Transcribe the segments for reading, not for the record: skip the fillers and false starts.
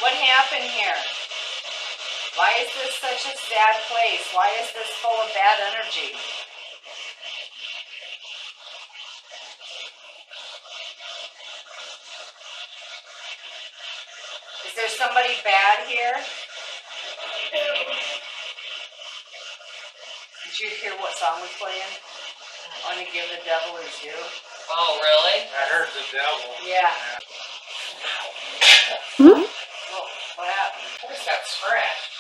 What happened here? Why is this such a sad place? Why is this full of bad energy? Is there somebody bad here? Did you hear what song was playing? I want to give the devil his due. Oh, really? I heard the devil. Yeah. Hmm? Oh, what happened? I just got scratched.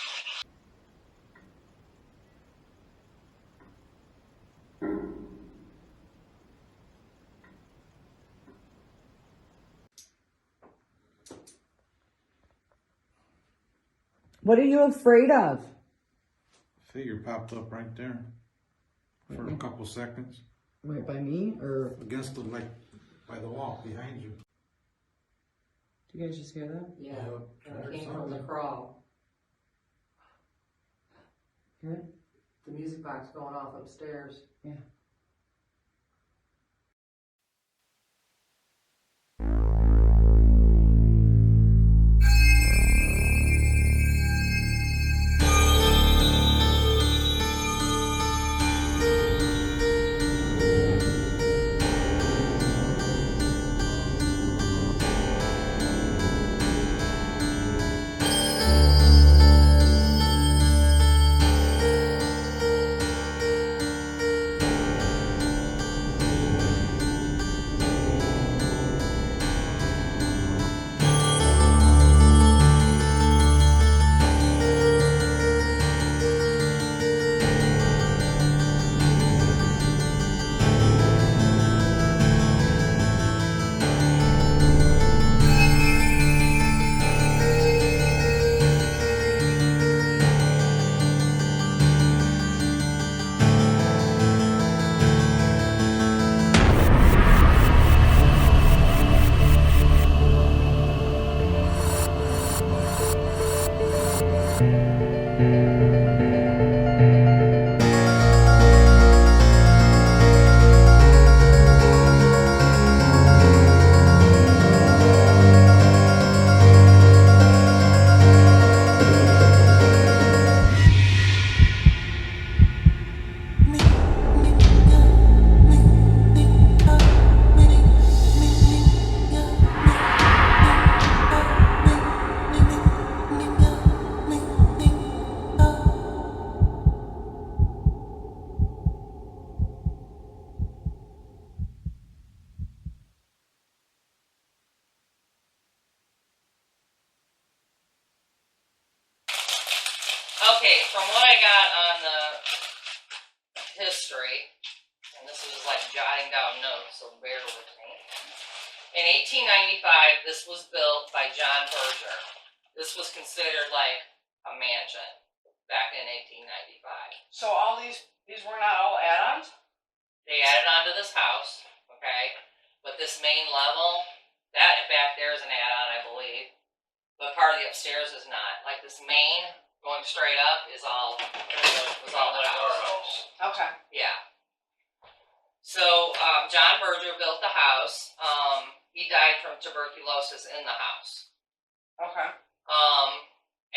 What are you afraid of? Figure popped up right there for a couple seconds. Right by me, or Against the, like, by the wall behind you. do you guys just hear that? Yeah, Or it came from the something. crawl. Hear it? The music box going off upstairs. Yeah. Okay, from what I got on the history, and this was like jotting down notes, so bear with me. In 1895, this was built by John Berger. This was considered like a mansion back in 1895. So all these were not all add-ons? They added on to this house, okay? But this main level, that back there is an add-on, I believe. But part of the upstairs is not. Like this main, going straight up, is all the house. Okay. Yeah. So, John Berger built the house. He died from tuberculosis in the house. Okay.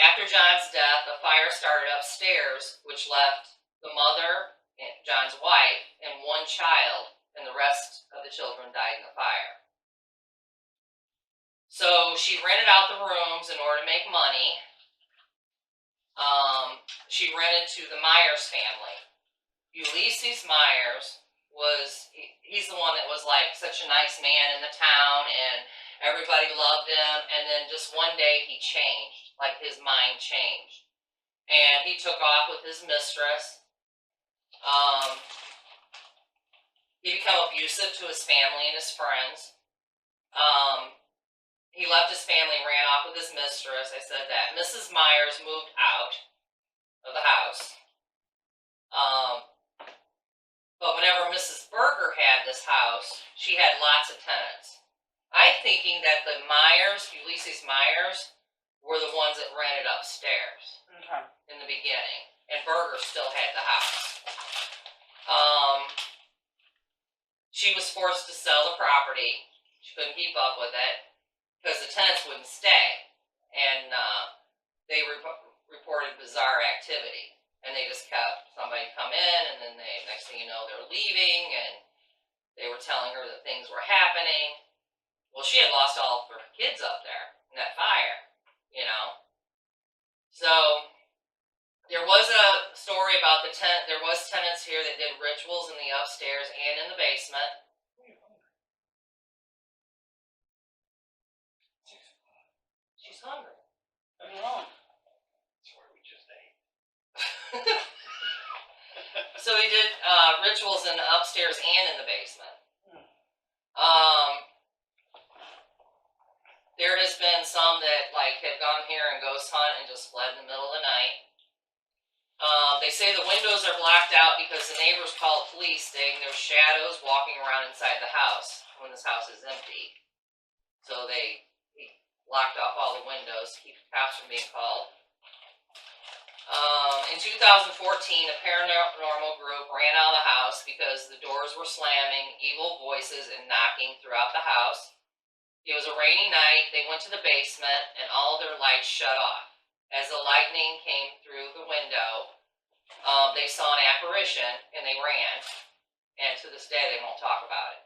After John's death, a fire started upstairs, which left the mother, and John's wife, and one child, and the rest of the children died in the fire. So she rented out the rooms in order to make money. She rented to the Myers family. Ulysses Myers he's the one that was like such a nice man in the town, and everybody loved him, and then just one day he changed, like his mind changed, and he took off with his mistress. He became abusive to his family and his friends. He left his family and ran off with his mistress. I said that. Mrs. Myers moved out of the house. But whenever Mrs. Berger had this house, she had lots of tenants. I'm thinking that the Ulysses Myers, were the ones that rented upstairs in the beginning, and Berger still had the house. She was forced to sell the property. She couldn't keep up with it because the tenants wouldn't stay, and activity. And they just kept, somebody come in, and then they, next thing you know, they're leaving, and they were telling her that things were happening. Well, she had lost all of her kids up there in that fire, you know. So there was a story about there was tenants here that did rituals in the upstairs and in the basement. She's hungry. Leave me alone. That's where we just ate. So he did rituals in the upstairs and in the basement. There has been some that like have gone here and ghost hunt and just fled in the middle of the night. They say the windows are blacked out because the neighbors called police saying there's shadows walking around inside the house when this house is empty. So he locked off all the windows to keep the cops from being called. In 2014, a paranormal group ran out of the house because the doors were slamming, evil voices, and knocking throughout the house. It was a rainy night. They went to the basement, and all their lights shut off. As the lightning came through the window, they saw an apparition, and they ran. And to this day, they won't talk about it.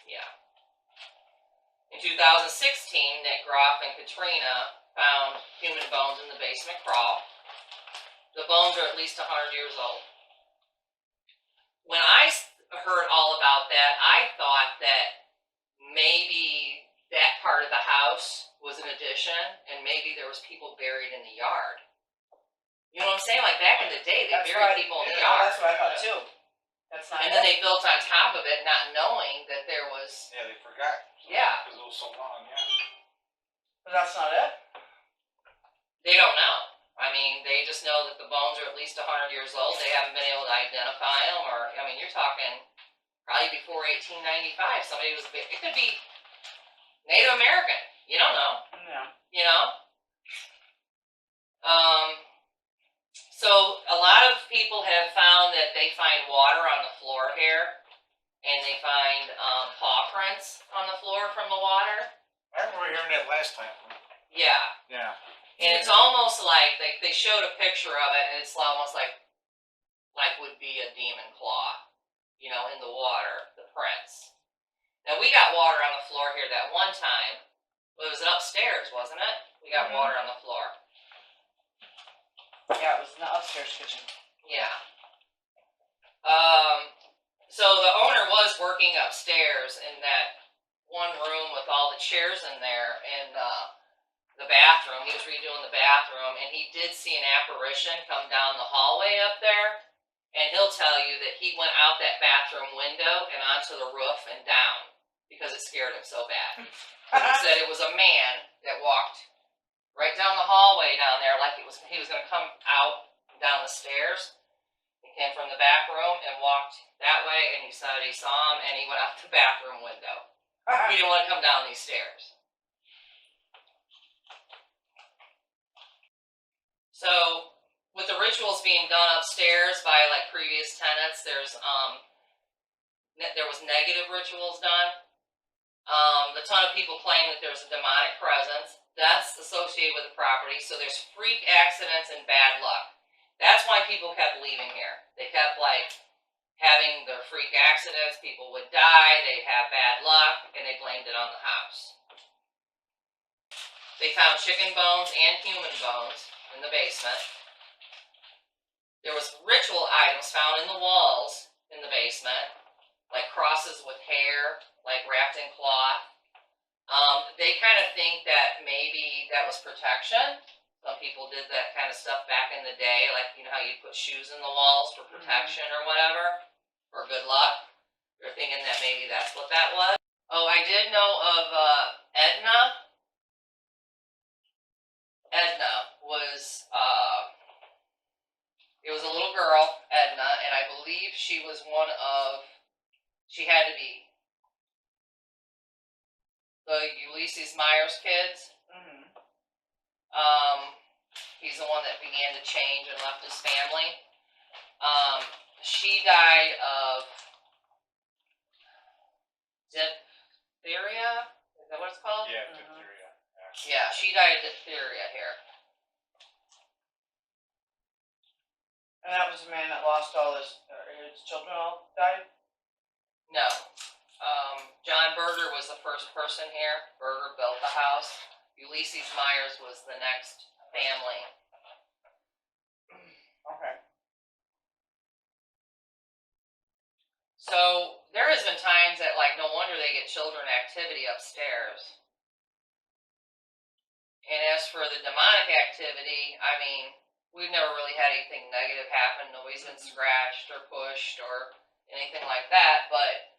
Yeah. In 2016, Nick Groff and Katrina found human bones in the basement crawl. The bones are at least 100 years old. When I heard all about that, I thought that maybe that part of the house was an addition, and maybe there was people buried in the yard. You know what I'm saying? Like back in the day, they buried people in the yard. That's what I thought too. That's not And then they built on top of it, not knowing that there was. Yeah, they forgot. Yeah. Because it was so long, yeah. But that's not it? They don't know. I mean, they just know that the bones are at least 100 years old. They haven't been able to identify them, or, I mean, you're talking probably before 1895. Somebody was, it could be Native American. You don't know. Yeah. You know? So a lot of people have found that they find water on the floor here, and they find paw prints on the floor from the water. I remember hearing that last time. Yeah. Yeah. And it's almost like they showed a picture of it, and it's almost like would be a demon claw, you know, in the water, the prints. Now we got water on the floor here that one time. Well, it was upstairs, wasn't it? We got water on the floor. Yeah, it was in the upstairs kitchen. Yeah. So the owner was working upstairs in that one room with all the chairs in there, and the bathroom. He was redoing the bathroom, and he did see an apparition come down the hallway up there. And he'll tell you that he went out that bathroom window and onto the roof and down because it scared him so bad. He said it was a man that walked right down the hallway down there like he was going to come out down the stairs. He came from the back room and walked that way, and he said he saw him, and he went out the bathroom window. He didn't want to come down these stairs. So, with the rituals being done upstairs by like previous tenants, there was negative rituals done. A ton of people claim that there's a demonic presence. That's associated with the property, so there's freak accidents and bad luck. That's why people kept leaving here. They kept like having their freak accidents, people would die, they'd have bad luck, and they blamed it on the house. They found chicken bones and human bones in the basement. There was ritual items found in the walls in the basement, like crosses with hair, like wrapped in cloth. They kind of think that maybe that was protection. Some people did that kind of stuff back in the day, like, you know how you'd put shoes in the walls for protection or whatever, or good luck. They're thinking that maybe that's what that was. Oh, I did know of Edna. Edna was, it was a little girl, Edna, and I believe she was she had to be the Ulysses Myers kids. He's the one that began to change and left his family. She died of diphtheria? Is that what it's called? Yeah, diphtheria. Yeah, she died of diphtheria here. And that was the man that lost all his children all died? No. John Berger was the first person here. Berger built the house. Ulysses Myers was the next family. Okay. So there has been times that, like, no wonder they get children activity upstairs. And as for the demonic activity, I mean, we've never really had anything negative happen. Nobody's been scratched or pushed or anything like that. But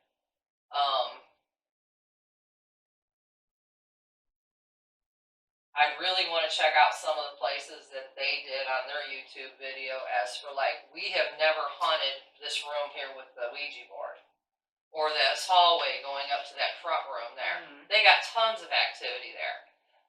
I really want to check out some of the places that they did on their YouTube video. As for, like, we have never hunted this room here with the Ouija board. Or this hallway going up to that front room there. Mhm. They got tons of activity there.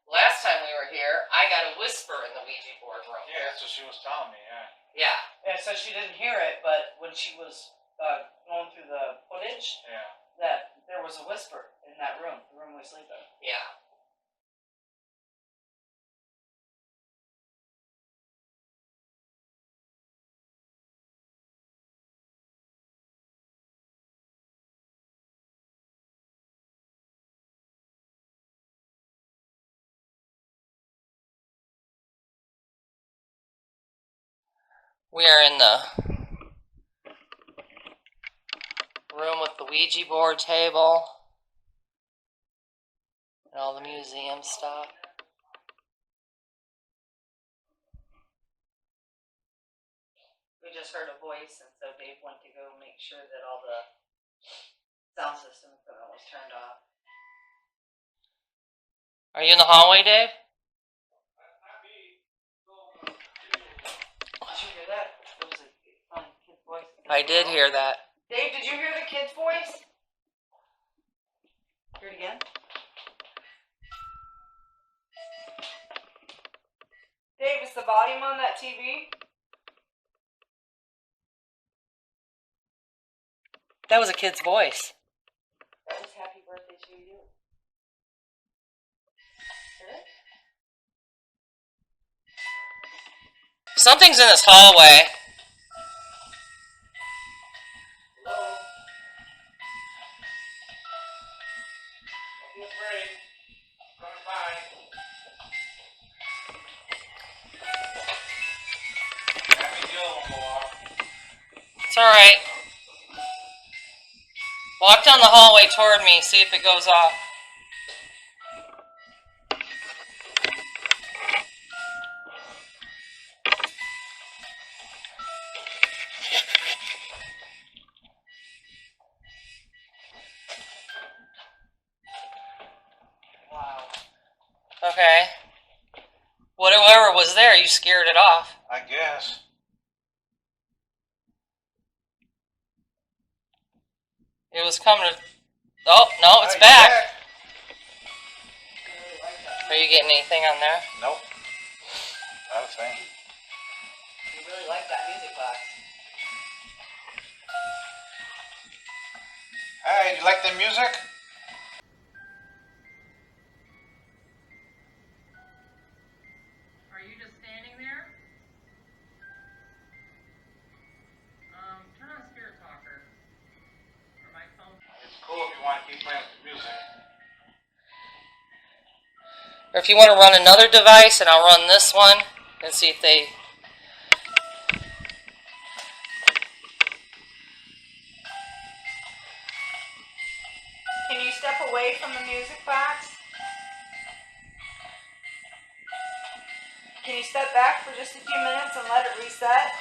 Last time we were here, I got a whisper in the Ouija board room. Yeah, that's what she was telling me, yeah. Yeah. Yeah, so she didn't hear it, but when she was going through the footage, Yeah. that there was a whisper in that room, the room we sleep in. Yeah. We are in the room with the Ouija board table and all the museum stuff. We just heard a voice, and so Dave went to go make sure that all the sound system equipment was turned off. Are you in the hallway, Dave? Did you hear that? It was a fun kid's voice. I did hear that. Dave, did you hear the kid's voice? Hear it again? Dave, is the volume on that TV? That was a kid's voice. That was happy birthday to you. Hear it? Something's in this hallway. Hello? Don't be afraid. Coming by. Happy Joe will go off. It's alright. Walk down the hallway toward me, see if it goes off. Wow. Okay. Whatever was there, you scared it off. I guess. It was coming to... Oh, no, it's Hey, back. I really like that. Are you getting anything on there? Nope. Not a thing. You really like that music box. Hey, do you like the music? Are you just standing there? Turn on Spirit Talker. Or my phone. It's cool if you want to keep playing with the music. Or if you want to run another device, and I'll run this one and see if they... Can you step away from the music box? Can you step back for just a few minutes and let it reset?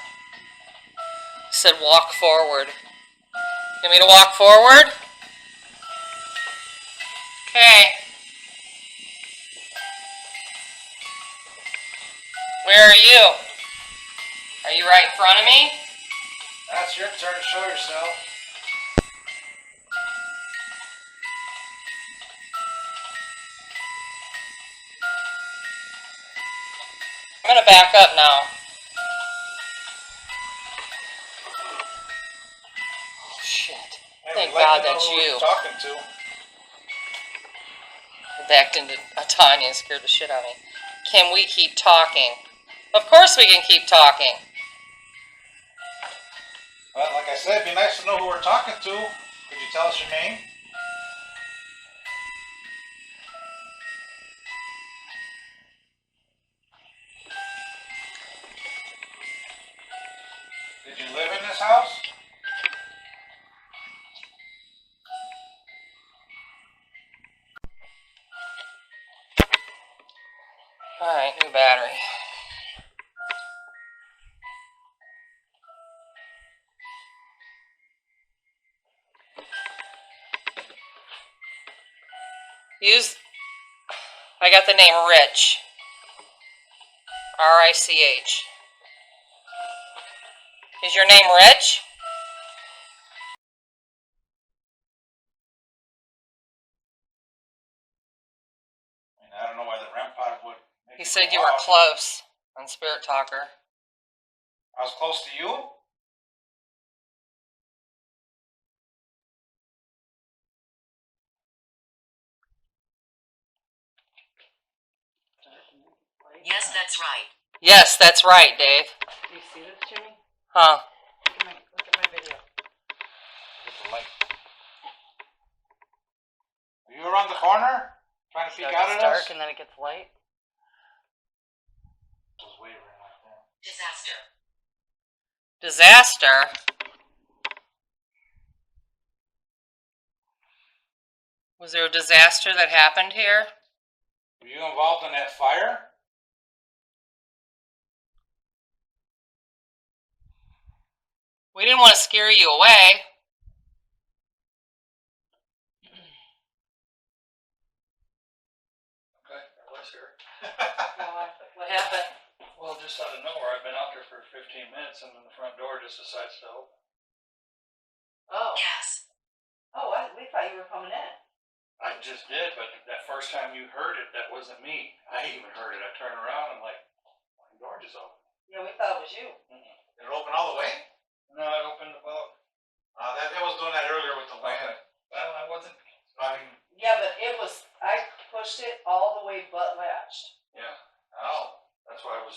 said walk forward. You want me to walk forward? Okay. Where are you? Are you right in front of me? That's your turn to show yourself. I'm gonna back up now. Oh shit. Hey, Thank we'd like God to know that's who you. we're talking to. I backed into Tanya and scared the shit out of me. Can we keep talking? Of course we can keep talking. But like I said, it'd be nice to know who we're talking to. Could you tell us your name? Did you live in this house? Alright, new battery. I got the name Rich. R-I-C-H. Is your name Rich? I mean, I don't know why the REM pod would make He it said go you were off. close on Spirit Talker. I was close to you? Yes, that's right. Yes, that's right, Dave. Do you see this, Jimmy? Huh. Look at my video. Get the light. Are you around the corner? Trying to So peek it out gets at dark us? and then it gets light. It was wavering like that. Disaster. Disaster? Was there a disaster that happened here? Were you involved in that fire? We didn't want to scare you away. Okay, I was here. What happened? Well, just out of nowhere, I've been out there for 15 minutes and then the front door just decides to open. Oh. Yes. Oh, we thought you were coming in. I just did, but that first time you heard it, that wasn't me. I even heard it. I turned around and I'm like, my door just opened. Yeah, we thought it was you. Did it open all the way? No, it opened about. It was doing that earlier with the light. Okay. Well, I wasn't. I mean, Yeah, but I pushed it all the way butt latched. Yeah. Oh, that's why I was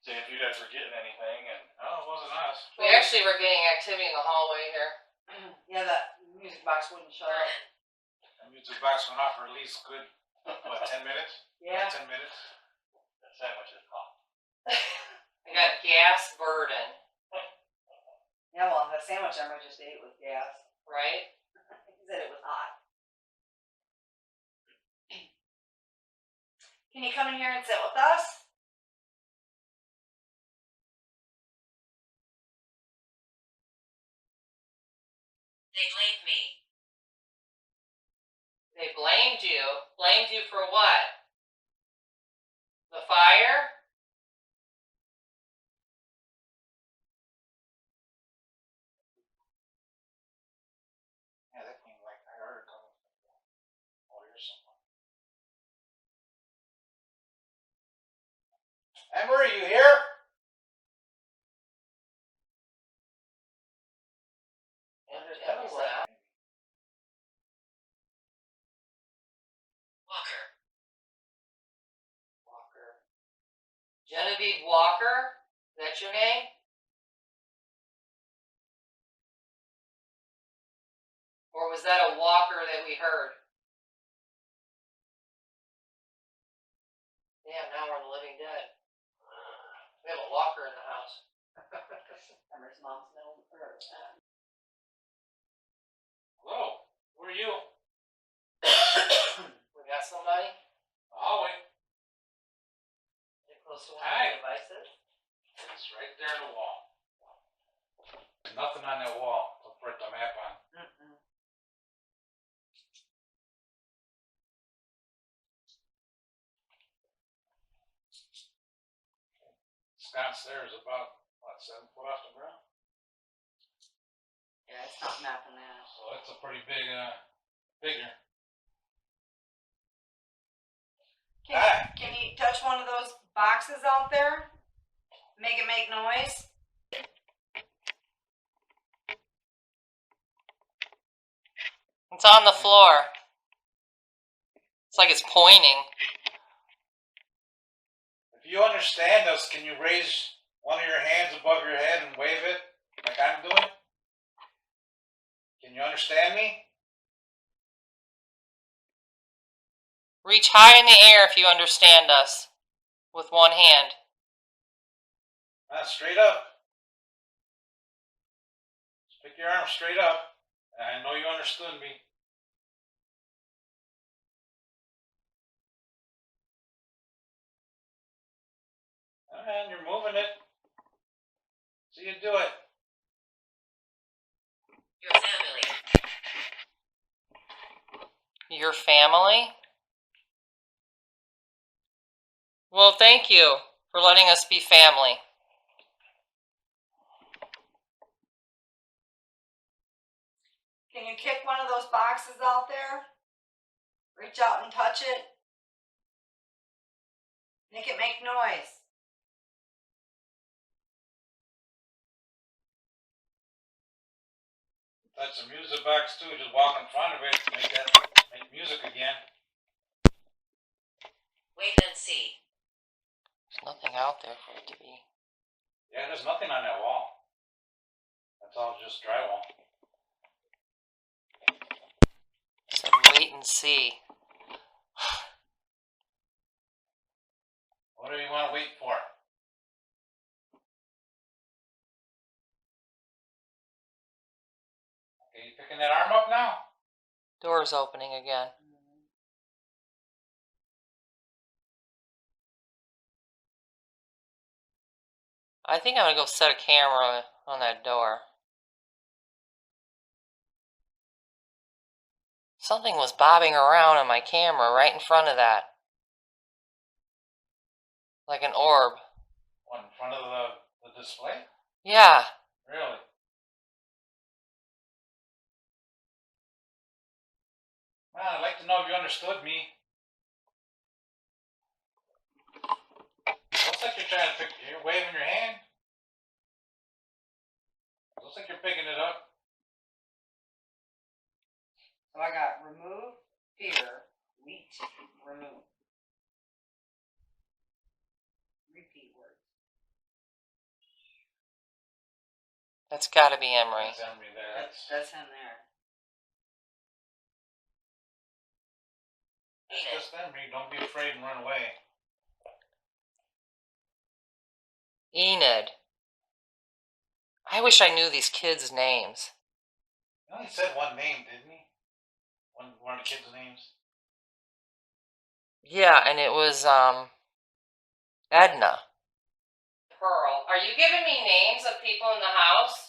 seeing if you guys were getting anything, and no, it wasn't us. We actually were getting activity in the hallway here. Yeah, that music box wouldn't shut up. The music box went off for at least good, what, 10 minutes? Yeah. 10 minutes? that sandwich is hot. I got gas burden, Yeah, well, that sandwich I just ate was gas. right? He said it was hot. Can you come in here and sit with us? They blamed me. They blamed you. Blamed you for what? The fire? Yeah, that came like, I heard it coming from the lawyer somewhere. Amber, are you here? Debbie's out. Walker. Walker. Genevieve Walker? Is that your name? Or was that a walker that we heard? Damn, now we're the living dead. We have a walker in the house. Emmer's mom's middle or Hello, who are you? We got somebody? Hallway. Get close to one Hi. of the devices. It's right there in the wall. There's nothing on that wall to put the map on. It's downstairs about, what, 7 foot off the ground? Yeah, it's not mapping that. So it's a pretty big, figure. Can you touch one of those boxes out there? Make it make noise? It's on the floor. It's like it's pointing. If you understand us, can you raise one of your hands above your head and wave it like I'm doing? Can you understand me? Reach high in the air if you understand us. With one hand. Straight up. Stick your arm straight up. I know you understood me. And you're moving it. See you do it. Your family. Your family? Well, thank you for letting us be family. Can you kick one of those boxes out there? Reach out and touch it. Make it make noise. That's a music box too. Just walk in front of it. Make music again. Wait and see. There's nothing out there for it to be. Yeah, there's nothing on that wall. That's all just drywall. I said wait and see. What do you want to wait for? Okay, you picking that arm up now? Door's opening again. I think I'm gonna go set a camera on that door. Something was bobbing around on my camera right in front of that. Like an orb. What, in front of the display? Yeah. Really? Man, I'd like to know if you understood me. Looks like you're trying to pick. You're waving your hand. Looks like you're picking it up. So I got remove, fear, wheat, remove. Repeat words. That's gotta be Emery. That's Emery there. That's him there. It's just Emery. Don't be afraid and run away. Enid. I wish I knew these kids' names. He only said one name, didn't he? One of the kids' names. Yeah, and it was, Edna. Pearl, are you giving me names of people in the house?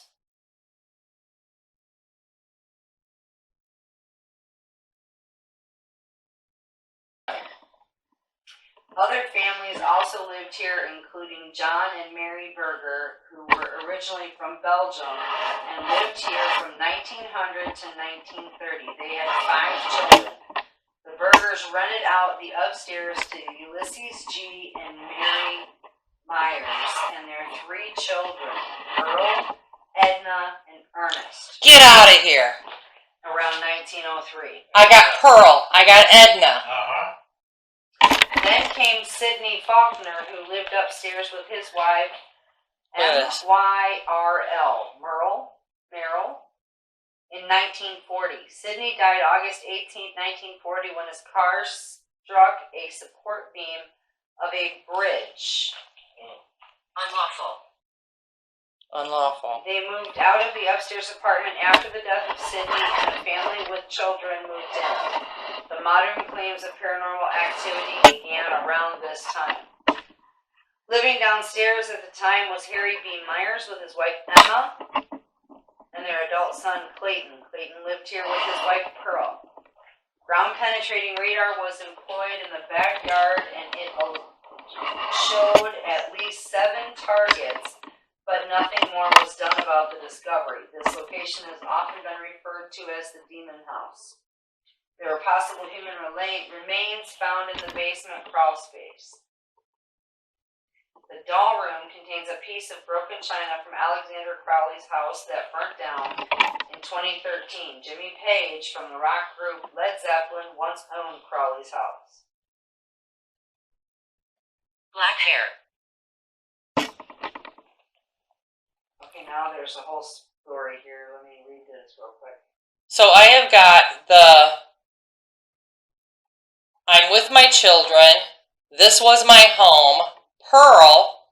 Other families also lived here, including John and Mary Berger, who were originally from Belgium and lived here from 1900 to 1930. They had 5 children. The Bergers rented out the upstairs to Ulysses G. and Mary Myers and their 3 children, Earl, Edna, and Ernest, Get out of here. around 1903. I got Pearl. I got Edna. Uh-huh. Then came Sidney Faulkner, who lived upstairs with his wife, Yes. Myrl, Merrill, in 1940. Sidney died August 18, 1940, when his car struck a support beam of a bridge. Unlawful. Unlawful. They moved out of the upstairs apartment after the death of Sidney, and a family with children moved in. The modern claims of paranormal activity began around this time. Living downstairs at the time was Harry B. Myers with his wife Emma and their adult son Clayton. Clayton lived here with his wife Pearl. Ground penetrating radar was employed in the backyard, and it showed at least 7 targets, but nothing more was done about the discovery. This location has often been referred to as the Demon House. There are possible human remains found in the basement crawl space. The doll room contains a piece of broken china from Alexander Crowley's house that burnt down in 2013. Jimmy Page from the rock group Led Zeppelin once owned Crowley's house. Black hair. Okay, now there's a whole story here. Let me read this real quick. So I have got I'm with my children. This was my home. Pearl.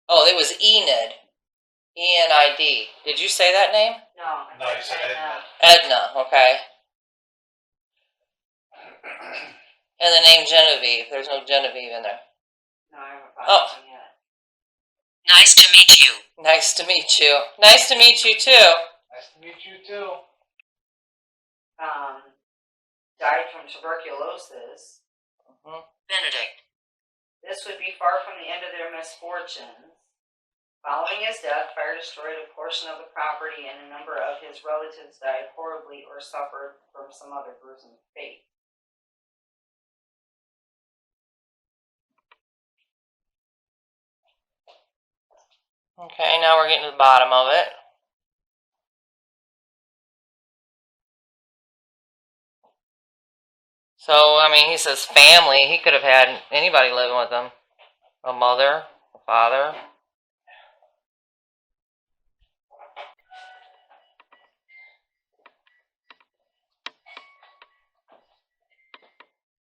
Oh, it was Enid. E-N-I-D. Did you say that name? No. No, you said Edna. Edna, okay. And the name Genevieve. There's no Genevieve in there. No, I haven't found Oh. anything yet. Nice to meet you. Nice to meet you. Nice to meet you too. Nice to meet you too. Died from tuberculosis. Benedict. This would be far from the end of their misfortunes. Following his death, fire destroyed a portion of the property, and a number of his relatives died horribly or suffered from some other gruesome fate. Okay, now we're getting to the bottom of it. So, I mean, he says family. He could have had anybody living with him. A mother, a father.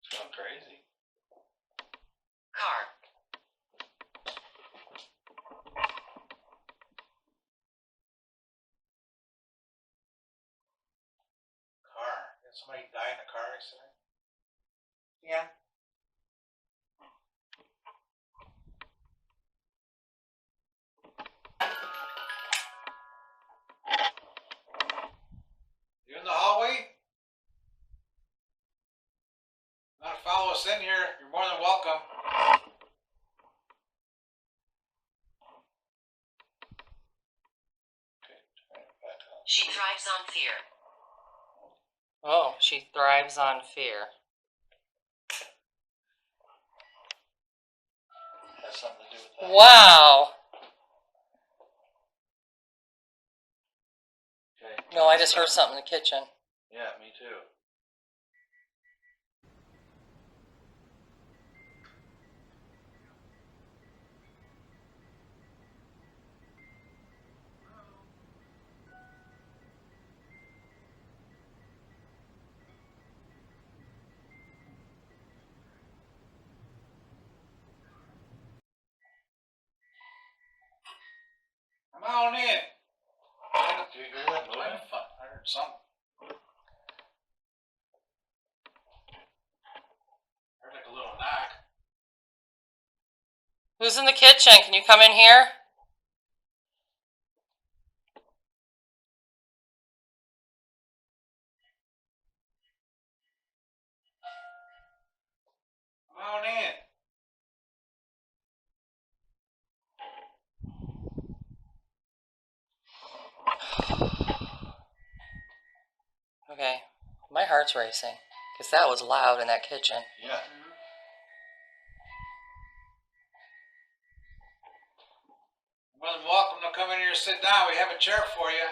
It's going crazy. Car. Car. Did somebody die in a car accident? Yeah. You in the hallway? Want to follow us in here? You're more than welcome. Okay, turn it back on. She thrives on fear. Oh, she thrives on fear. Has something to do with that. Wow. Okay. No, I just heard something in the kitchen. Yeah, me too. Come on in. Do you hear that moving? I heard something. Heard like a little knock. Who's in the kitchen? Can you come in here? Come on in. Okay, my heart's racing because that was loud in that kitchen. Yeah. More than welcome to come in here and sit down. We have a chair for you.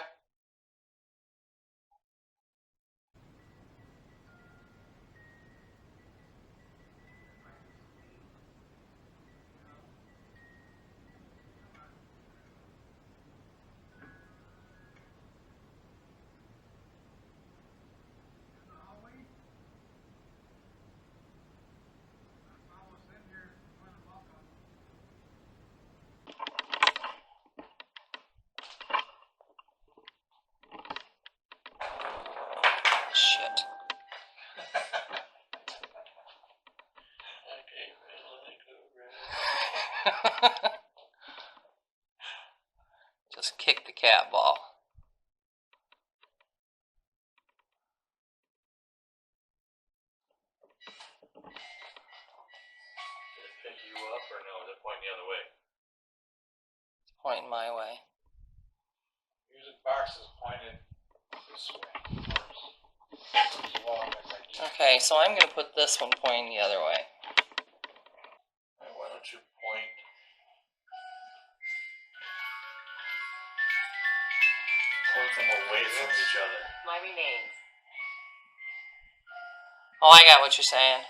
Shit. Okay, let it go, right? Just kick the cat ball. Did it pick you up or no? Is it pointing the other way? It's pointing my way. Music box is pointed this way. Towards the wall, like that. Okay, so I'm going to put this one pointing the other way. Right, why don't you point? Point them away from each other. My remains. Oh, I got what you're saying.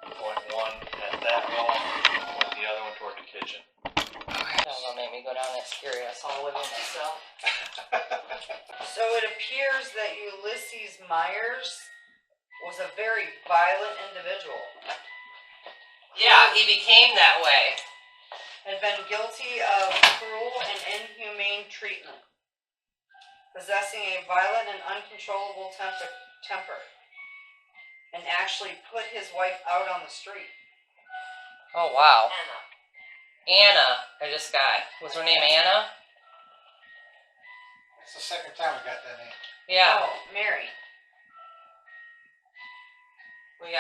Point one at that wall, point the other one toward the kitchen. Okay. gonna make me go down that scary ass hallway by myself. So it appears that Ulysses Myers was a very violent individual. Yeah, he became that way. Had been guilty of cruel and inhumane treatment, possessing a violent and uncontrollable temper, and actually put his wife out on the street. Oh, wow. Anna. Anna, I just got. Was her name Anna? It's the second time we got that name. Yeah. Oh, Mary. We've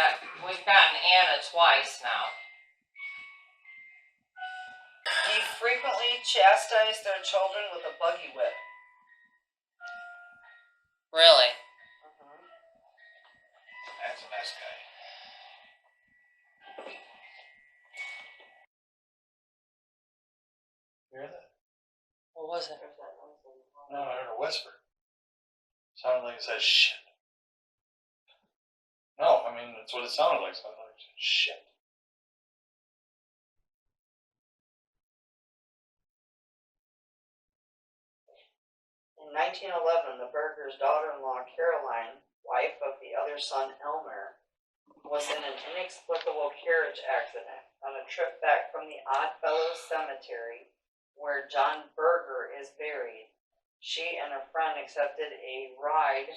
gotten Anna twice now. He frequently chastised their children with a buggy whip. Really? That's a nice guy. You hear that? What was it? No, I heard a whisper. Sounded like it said shit. No, I mean, that's what it sounded like. Sounded like shit. In 1911, the Berger's daughter-in-law, Caroline, wife of the other son, Elmer, was in an inexplicable carriage accident on a trip back from the Oddfellows Cemetery, where John Berger is buried. She and a friend accepted a ride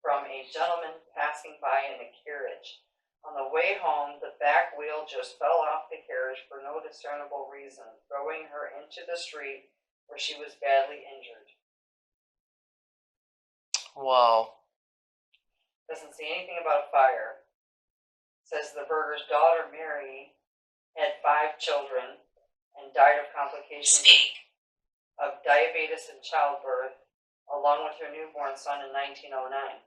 from a gentleman passing by in a carriage. On the way home, the back wheel just fell off the carriage for no discernible reason, throwing her into the street where she was badly injured. Whoa. Doesn't say anything about a fire. Says the Berger's daughter, Mary, had 5 children and died of complications Speak. of diabetes and childbirth, along with her newborn son in 1909.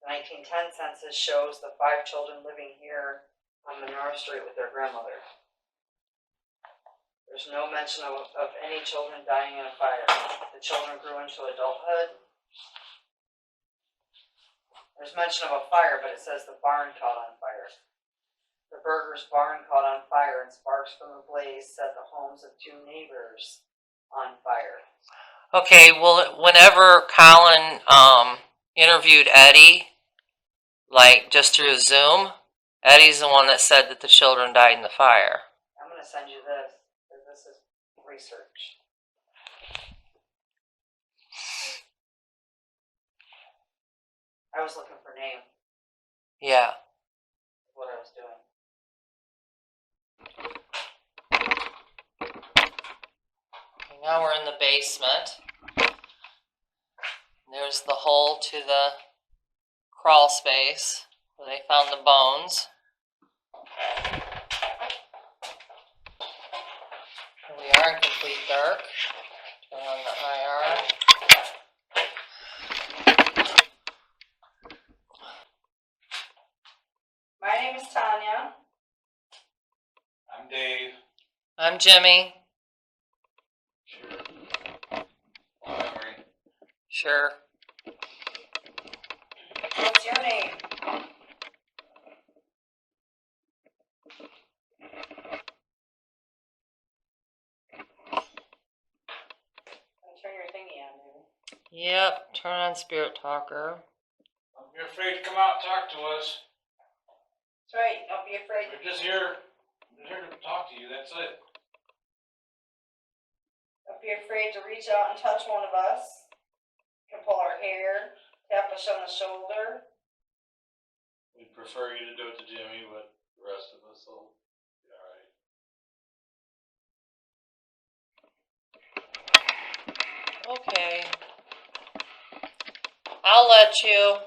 The 1910 census shows the 5 children living here on Monroe Street with their grandmother. There's no mention of any children dying in a fire. The children grew into adulthood. There's mention of a fire, but it says the barn caught on fire. The Berger's barn caught on fire, and sparks from the blaze set the homes of 2 neighbors on fire. Okay, well, whenever Colin interviewed Eddie, like just through Zoom, Eddie's the one that said that the children died in the fire. I'm going to send you this, because this is research. I was looking for name, Yeah. what I was doing. Now we're in the basement. There's the hole to the crawl space where they found the bones. We are in complete dark. Turn on the IR. My name is Tanya. I'm Dave. I'm Jimmy. Sure. Memory. Sure. What's your name? Turn your thingy on, baby. Yep, turn on Spirit Talker. Don't be afraid to come out and talk to us. That's right, don't be afraid to We're just here to talk to you, that's it. Don't be afraid to reach out and touch one of us. You can pull our hair, tap us on the shoulder. We'd prefer you to do it to Jimmy, but the rest of us will be alright. Okay. I'll let you.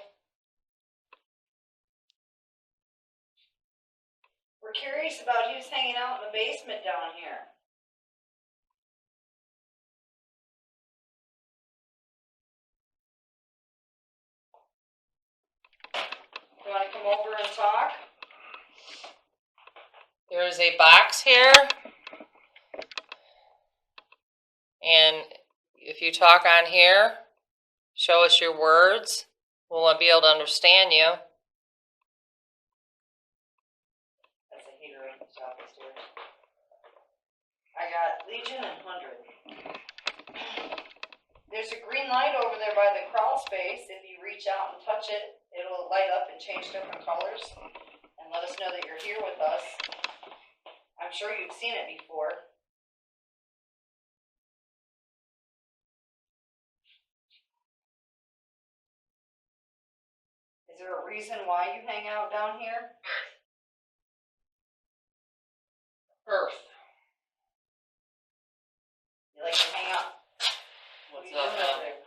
We're curious about who's hanging out in the basement down here. You want to come over and talk? There's a box here. And if you talk on here, show us your words. We'll be able to understand you. That's a heater in the top of the stairs. I got Legion and 100. There's a green light over there by the crawl space. If you reach out and touch it, it'll light up and change different colors and let us know that you're here with us. I'm sure you've seen it before. Is there a reason why you hang out down here? Earth. You like to hang out? What What's are you up, doing up man? there?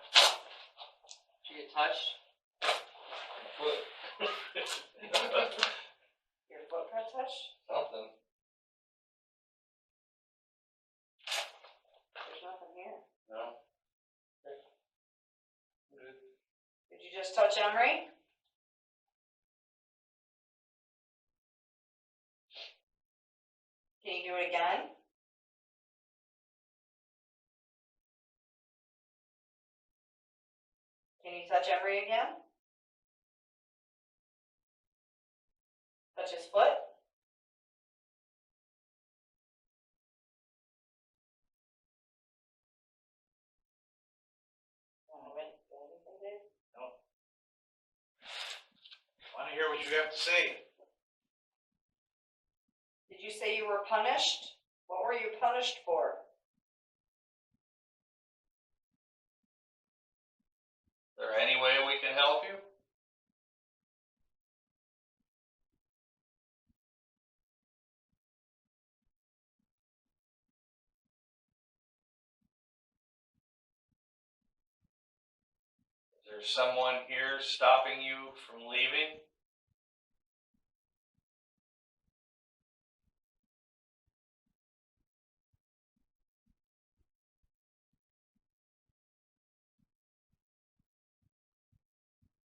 Did you get touched? Foot. Your foot got touched? Something. There's nothing here. No. Did you just touch Emery? Can you do it again? Can you touch Emery again? Touch his foot? Want to hear what you have to say? Did you say you were punished? What were you punished for? Is there any way we can help you? Is there someone here stopping you from leaving?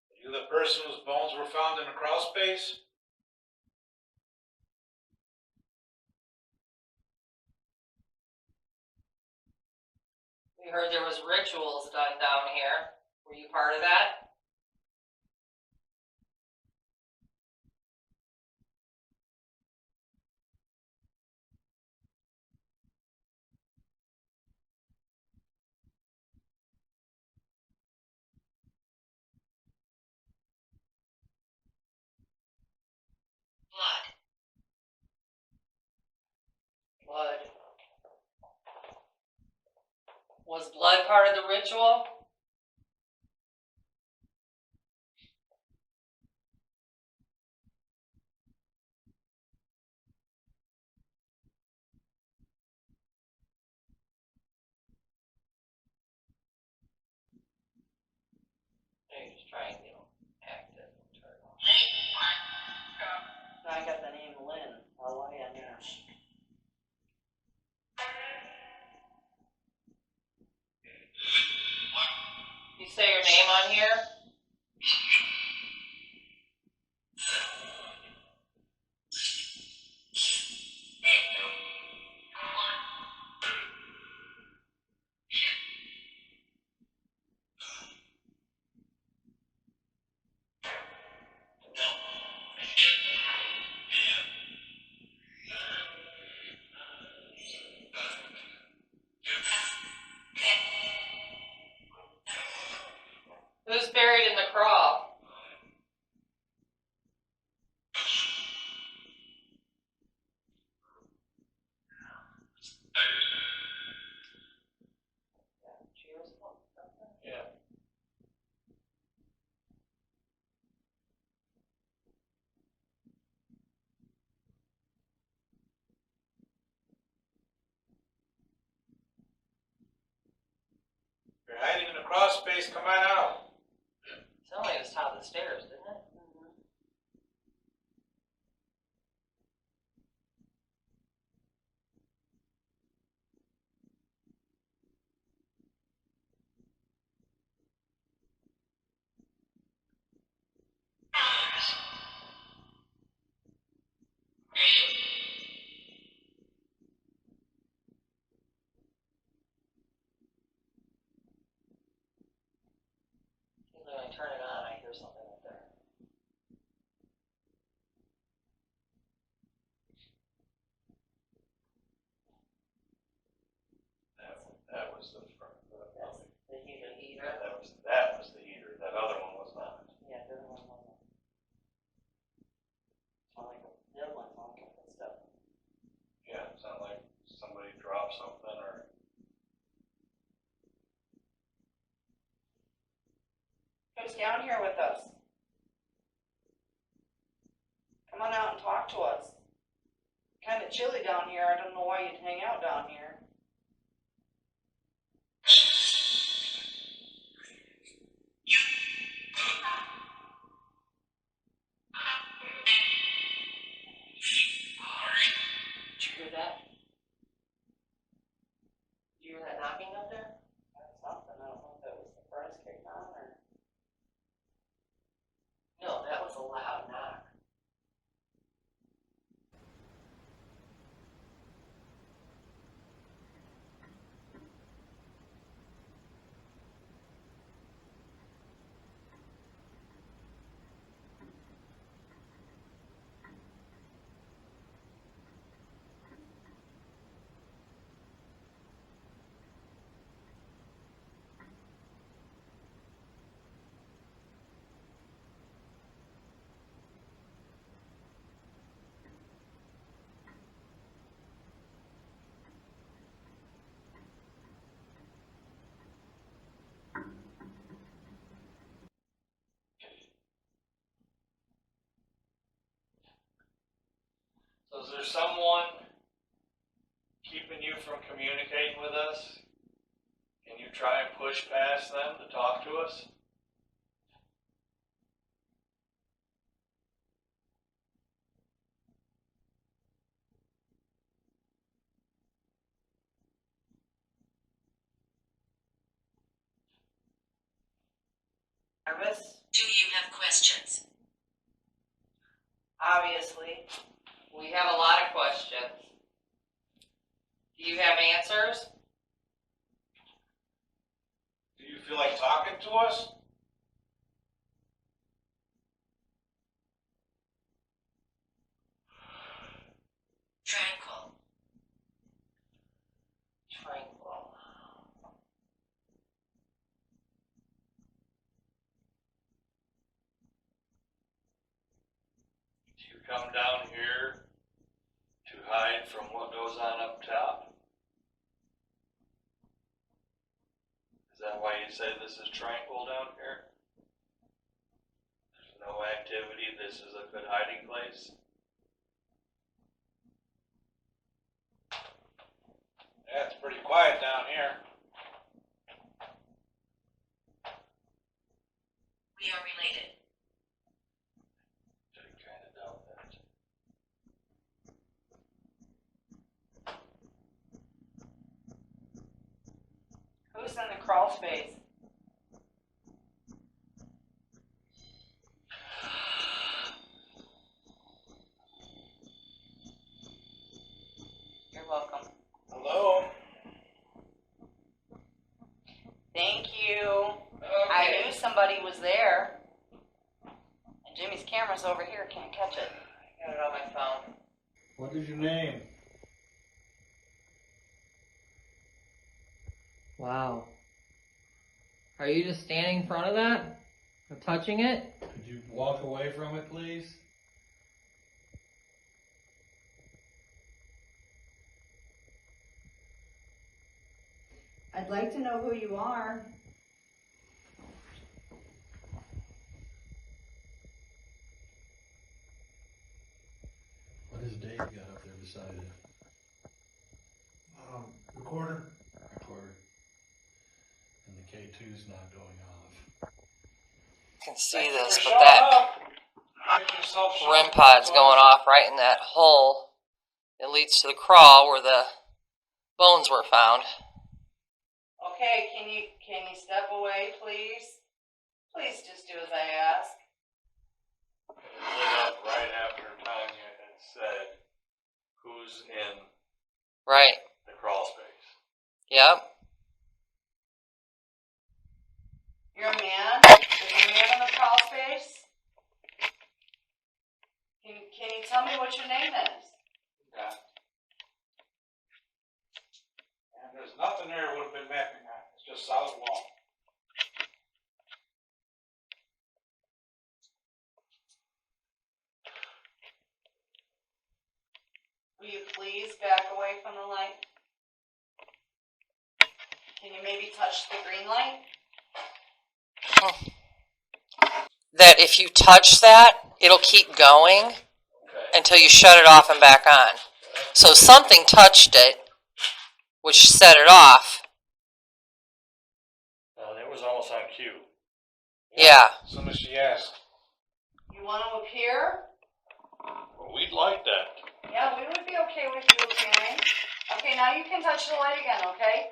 Are you the person whose bones were found in the crawl space? We heard there was rituals done down here. Were you part of that? Blood. Blood. Was blood part of the ritual? You're just trying to active and turn off. No, I got the name Lynn. L-Y-N-N. You say your name on here? Who's buried in the crawl? Yeah. You're hiding in the crawl space, come on out. Sounded like it was top of the stairs, didn't it? Usually when I turn it on, I hear something up there. down here with us. Come on out and talk to us. Kind of chilly down here. I don't know why you'd hang out down here. Did you hear that? Did you hear that knocking up there? That's something. I don't know if that was the furnace kicked on or. No, that was a loud knock. So is there someone keeping you from communicating with us? Can you try and push past them to talk to us? Nervous? Do you have questions? Obviously. We have a lot of questions. Do you have answers? Do you feel like talking to us? Tranquil. Tranquil. Do you come down here to hide from what goes on up top? Is that why you say this is tranquil down here? There's no activity, this is a good hiding place? Yeah, it's pretty quiet down here. We are related. I kind of doubt that. Who's in the crawl space? You're welcome. Hello? Thank you. I knew somebody was there. And Jimmy's camera's over here. Can't catch it. I got it on my phone. What is your name? Wow. Are you just standing in front of that? Or touching it? Could you walk away from it, please? I'd like to know who you are. What has Dave got up there beside it? Recorder? Recorder. And the K2's not going off. You can see this, Shut but that up! Make yourself shut REM up. pod's going off right in that hole. It leads to the crawl where the bones were found. Okay, can you step away, please? Please just do as I ask. It lit up right after Tanya had said, who's in Right. the crawl space. Yep. You're a man? Is a man in the crawl space? Can you tell me what your name is? Yeah. And there's nothing there would have been mapping on. It's just solid wall. Will you please back away from the light? Can you maybe touch the green light? that if you touch that, it'll keep going Okay. until you shut it off and back on. So something touched it, which set it off. It was almost on cue. Yeah. As soon as she asked. You want to appear? Well, we'd like that. Yeah, we would be okay with you appearing. Okay, now you can touch the light again, okay?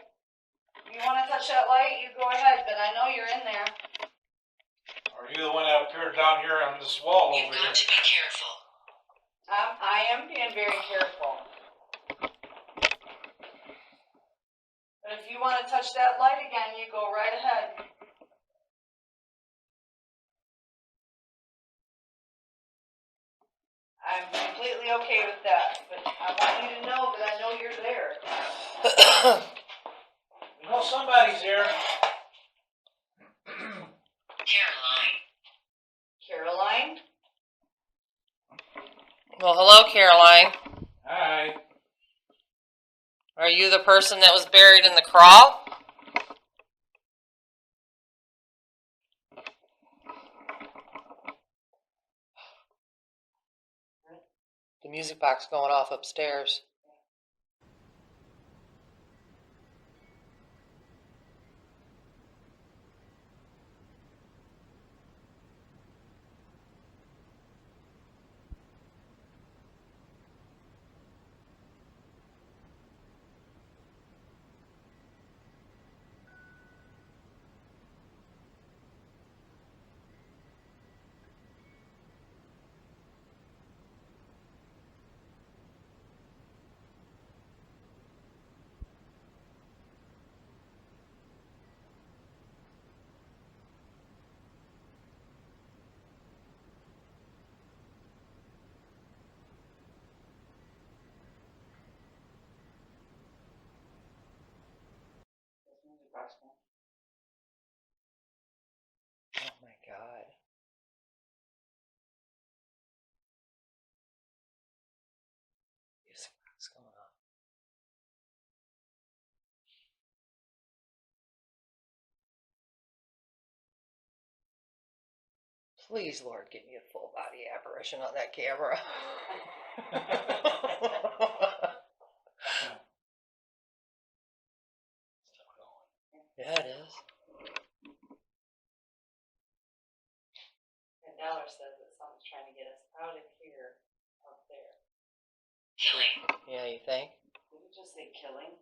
You want to touch that light, you go ahead, but I know you're in there. Are you the one that appeared down here on this wall You've over here? got to be careful. I am being very careful. But if you want to touch that light again, you go right ahead. I'm completely okay with that, but I want you to know that I know you're there. You know somebody's here. Caroline. Caroline? Well, hello, Caroline. Hi. Are you the person that was buried in the crawl? The music box going off upstairs. Oh my God. Music box going off. Please, Lord, give me a full body apparition on that camera. Yeah, it is. And Dollar says that someone's trying to get us out of here, up there. Killing. Yeah, you think? Did we just say killing?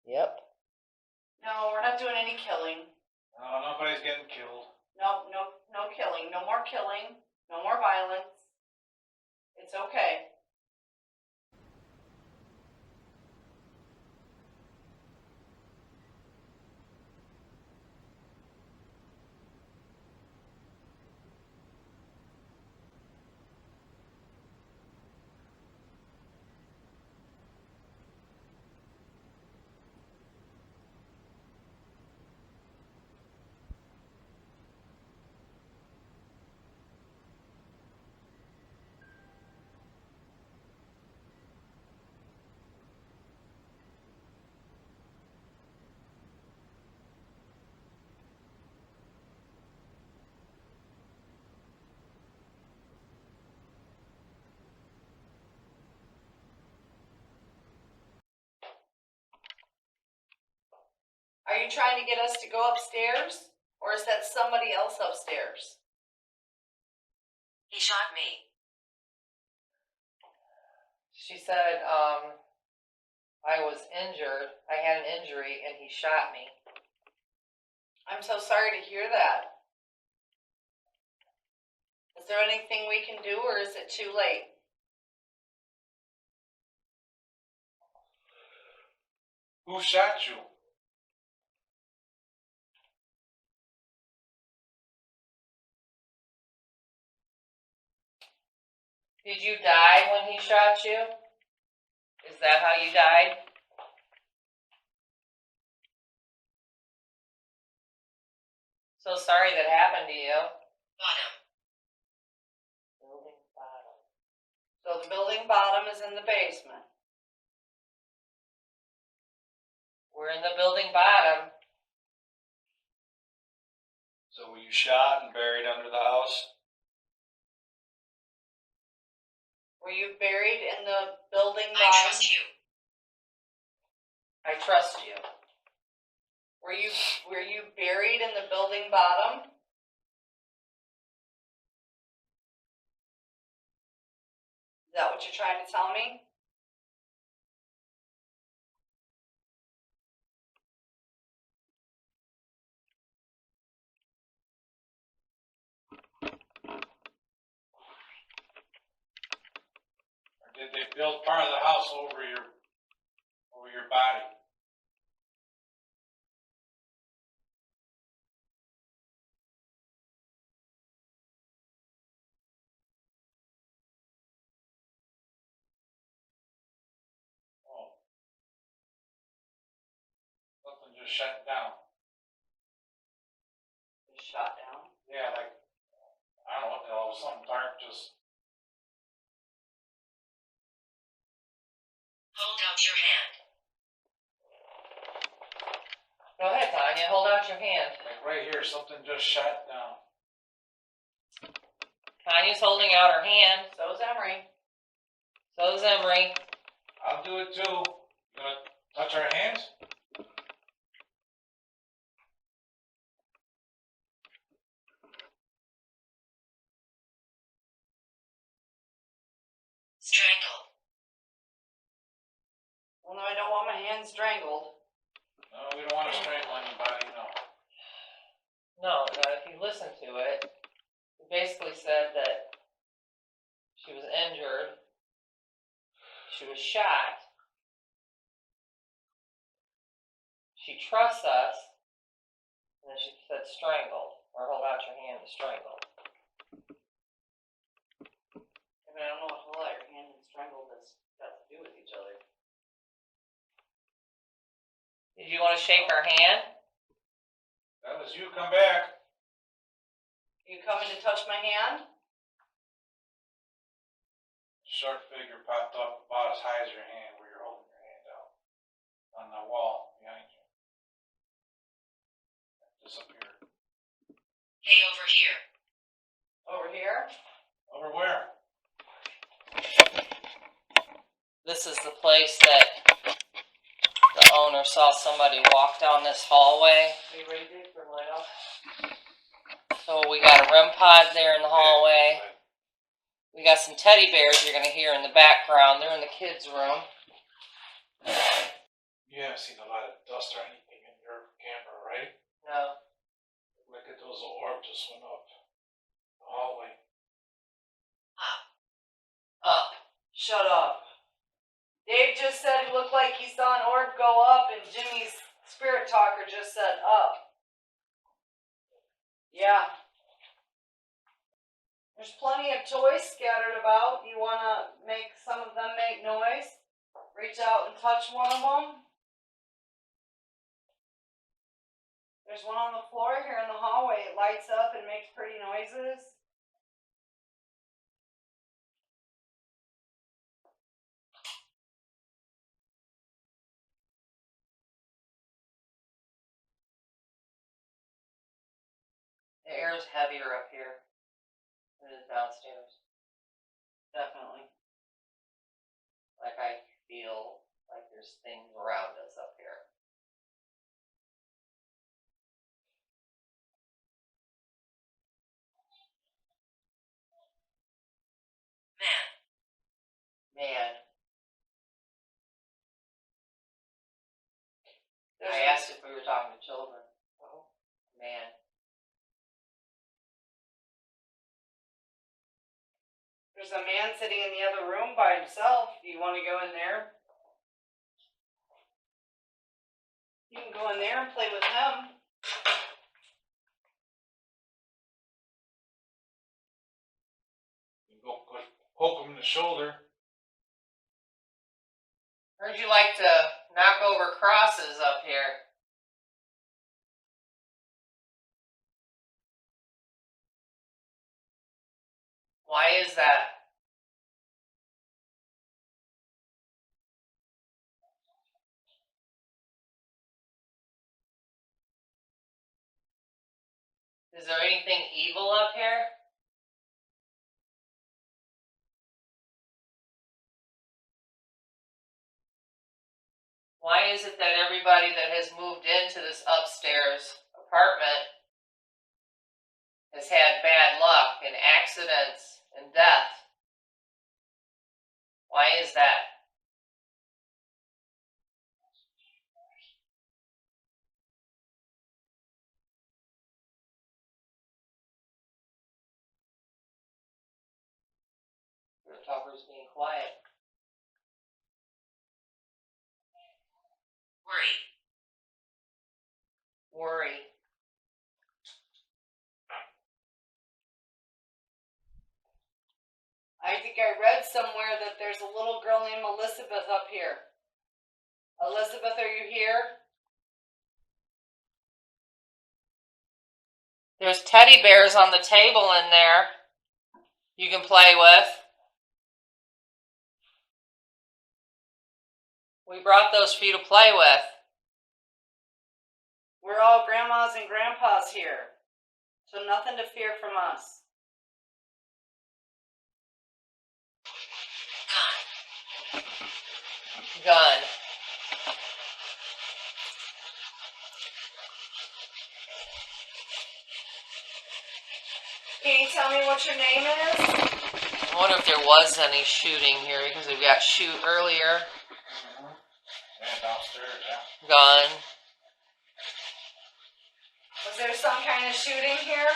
Yep. No, we're not doing any killing. No, nobody's getting killed. No killing. No more killing. No more violence. It's okay. Are you trying to get us to go upstairs? Or is that somebody else upstairs? He shot me. She said, I was injured. I had an injury and he shot me. I'm so sorry to hear that. Is there anything we can do or is it too late? Who shot you? Did you die when he shot you? Is that how you died? So sorry that happened to you. Bottom. Building bottom. So the building bottom is in the basement. We're in the building bottom. So were you shot and buried under the house? Were you buried in the building I bottom? trust you. I trust you. Were you buried in the building bottom? Is that what you're trying to tell me? Or did they build part of the house over your body? Oh. Something just shut down. Just shot down. Yeah, like, I don't know what the hell, something dark just, Hold out your hand. Go ahead, Tanya, hold out your hand. like right here, something just shut down. Tanya's holding out her hand. So is Emery. So is Emery. I'll do it too. You gonna touch our hands? Strangle. Well, no, I don't want my hands strangled. No, we don't want to strangle anybody, no. No, if you listen to it, it basically said that she was injured, she was shot, she trusts us, and then she said strangled, or hold out your hand to strangle. I mean, I don't know what hold out your hand and strangled has got to do with each other. Did you want to shake her hand? That was you, come back. You coming to touch my hand? Short figure popped up about as high as your hand where you're holding your hand out. On the wall behind you. Disappeared. Hey, over here. Over here? Over where? This is the place that the owner saw somebody walk down this hallway. Are you ready to for light off? So we got a REM pod there in the hallway. We got some teddy bears you're going to hear in the background. They're in the kids' room. You haven't seen a lot of dust or anything in your camera, right? No. Look at those orbs just went up the hallway. Up. Shut up. Dave just said it looked like he saw an orb go up, and Jimmy's spirit talker just said up. Yeah. There's plenty of toys scattered about. You want to make some of them make noise? Reach out and touch one of them. There's one on the floor here in the hallway. It lights up and makes pretty noises. The air is heavier up here than it is downstairs. Definitely. Like I feel like there's things around us up here. Man. Man. There's I asked if we were talking to children. Oh, man. There's a man sitting in the other room by himself. Do you want to go in there? You can go in there and play with him. You go poke him in the shoulder. Heard you like to knock over crosses up here. Why is that? Is there anything evil up here? Why is it that everybody that has moved into this upstairs apartment has had bad luck and accidents and death? Why is that? Your talker's being quiet. Worry. I think I read somewhere that there's a little girl named Elizabeth up here. Elizabeth, are you here? There's teddy bears on the table in there you can play with. We brought those for you to play with. We're all grandmas and grandpas here, so nothing to fear from us. Gun. Can you tell me what your name is? I wonder if there was any shooting here because we got shoot earlier. Yeah, downstairs, yeah. Gun. Was there some kind of shooting here?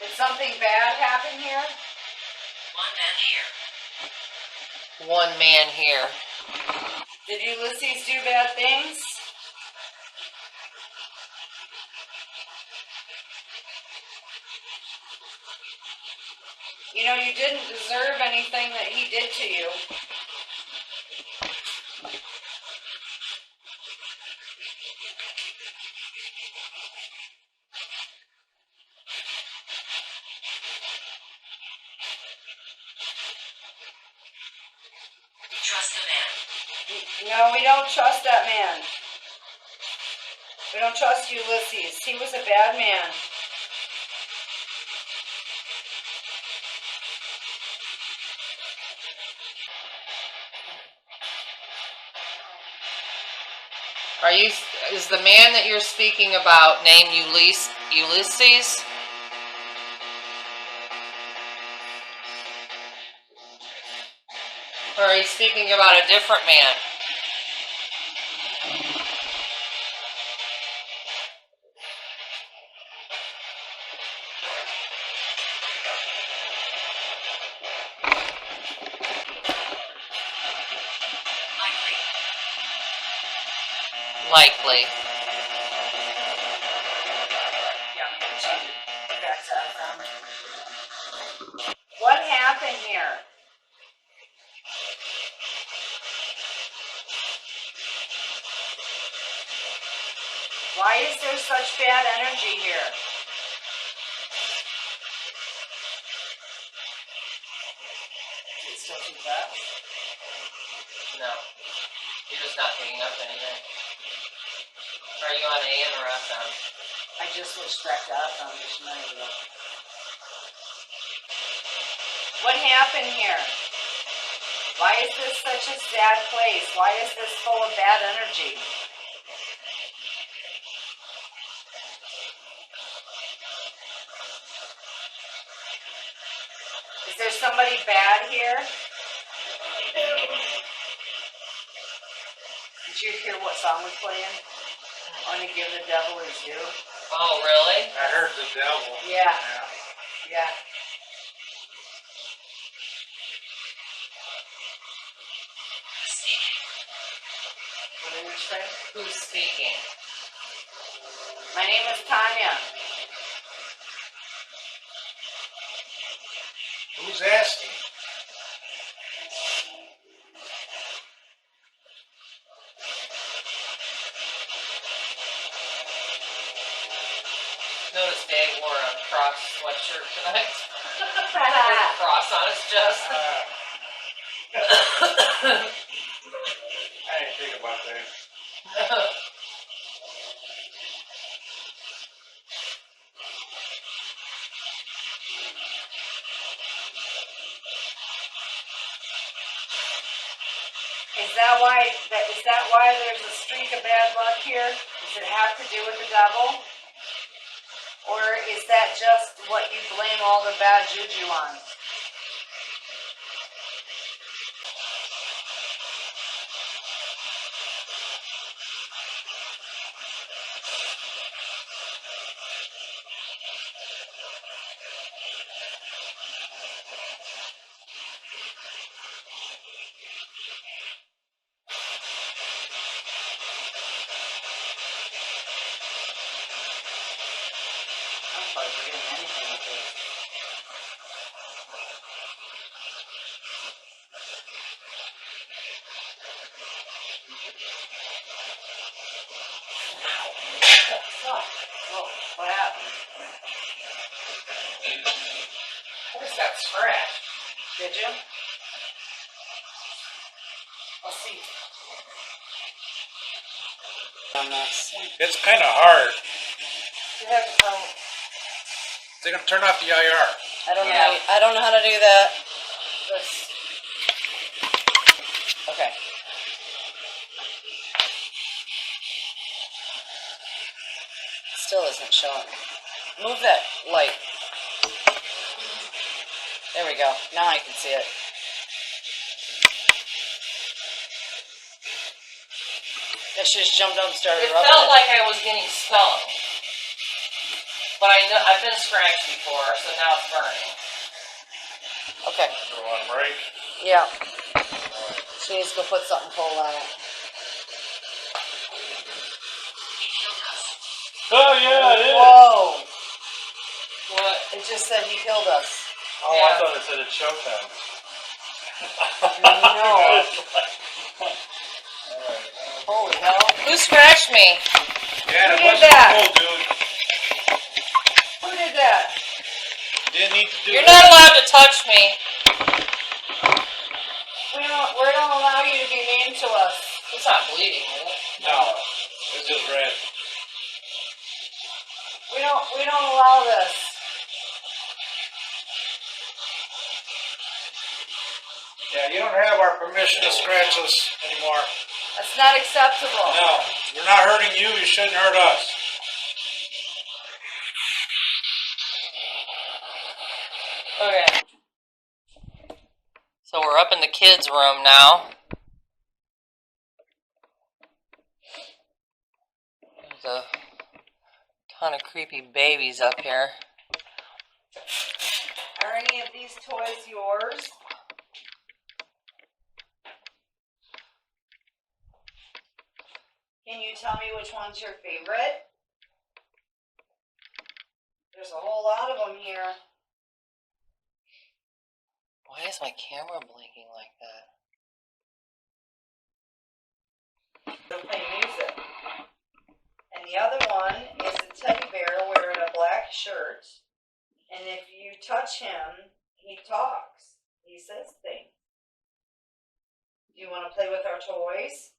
Did something bad happen here? One man here. Did Ulysses do bad things? You know, you didn't deserve anything that he did to you. Trust the man. No, we don't trust that man. We don't trust Ulysses. He was a bad man. Is the man that you're speaking about named Ulysses? Or are you speaking about a different man? Likely. What happened here? Why is there such bad energy here? Is it still too fast? No. You're just not picking up anything. Are you on AM or FM? I just switched back to FM just a minute ago. What happened here? Why is this such a sad place? Why is this full of bad energy? Is there somebody bad here? Did you hear what song was playing? I want to give the devil his due. Oh, really? I heard the devil. Yeah. Yeah. What did you say? Who's speaking? My name is Tanya. Who's asking? Notice Dave wore a cross sweatshirt tonight. There's a cross on his chest. I didn't think about that. Is that why there's a streak of bad luck here? Does it have to do with the devil? Or is that just what you blame all the bad juju on? I'm probably forgetting anything with this. Whoa, what happened? I just got scratched. Did you? Let's see. On this. It's kind of hard. You have to tell. They're gonna turn off the IR. I don't know. Yeah. I don't know how to do that. This. Okay. Still isn't showing. Move that light. There we go. Now I can see it. I should just jumped up and started It rubbing felt it. like I was getting stung. But I know I've been scratched before, so now it's burning. Okay. Do you want a break? Yeah. She needs to go put something cold on it. Oh yeah, it is. Whoa! What? It just said he killed us. Oh, Yeah. I thought it said it's showtime. No. Holy hell. Who scratched me? Yeah, Who it did wasn't that? cool, dude. Who did that? Didn't need to do You're that. not allowed to touch me. We don't allow you to be mean to us. It's not bleeding, is it? No, it's just red. We don't allow this. Yeah, you don't have our permission to scratch us anymore. That's not acceptable. No, we're not hurting you. You shouldn't hurt us. Okay. So we're up in the kids' room now. There's a ton of creepy babies up here. Are any of these toys yours? Can you tell me which one's your favorite? There's a whole lot of them here. Why is my camera blinking like that? They're playing music. And the other one is a teddy bear wearing a black shirt. And if you touch him, he talks. He says things. Do you want to play with our toys?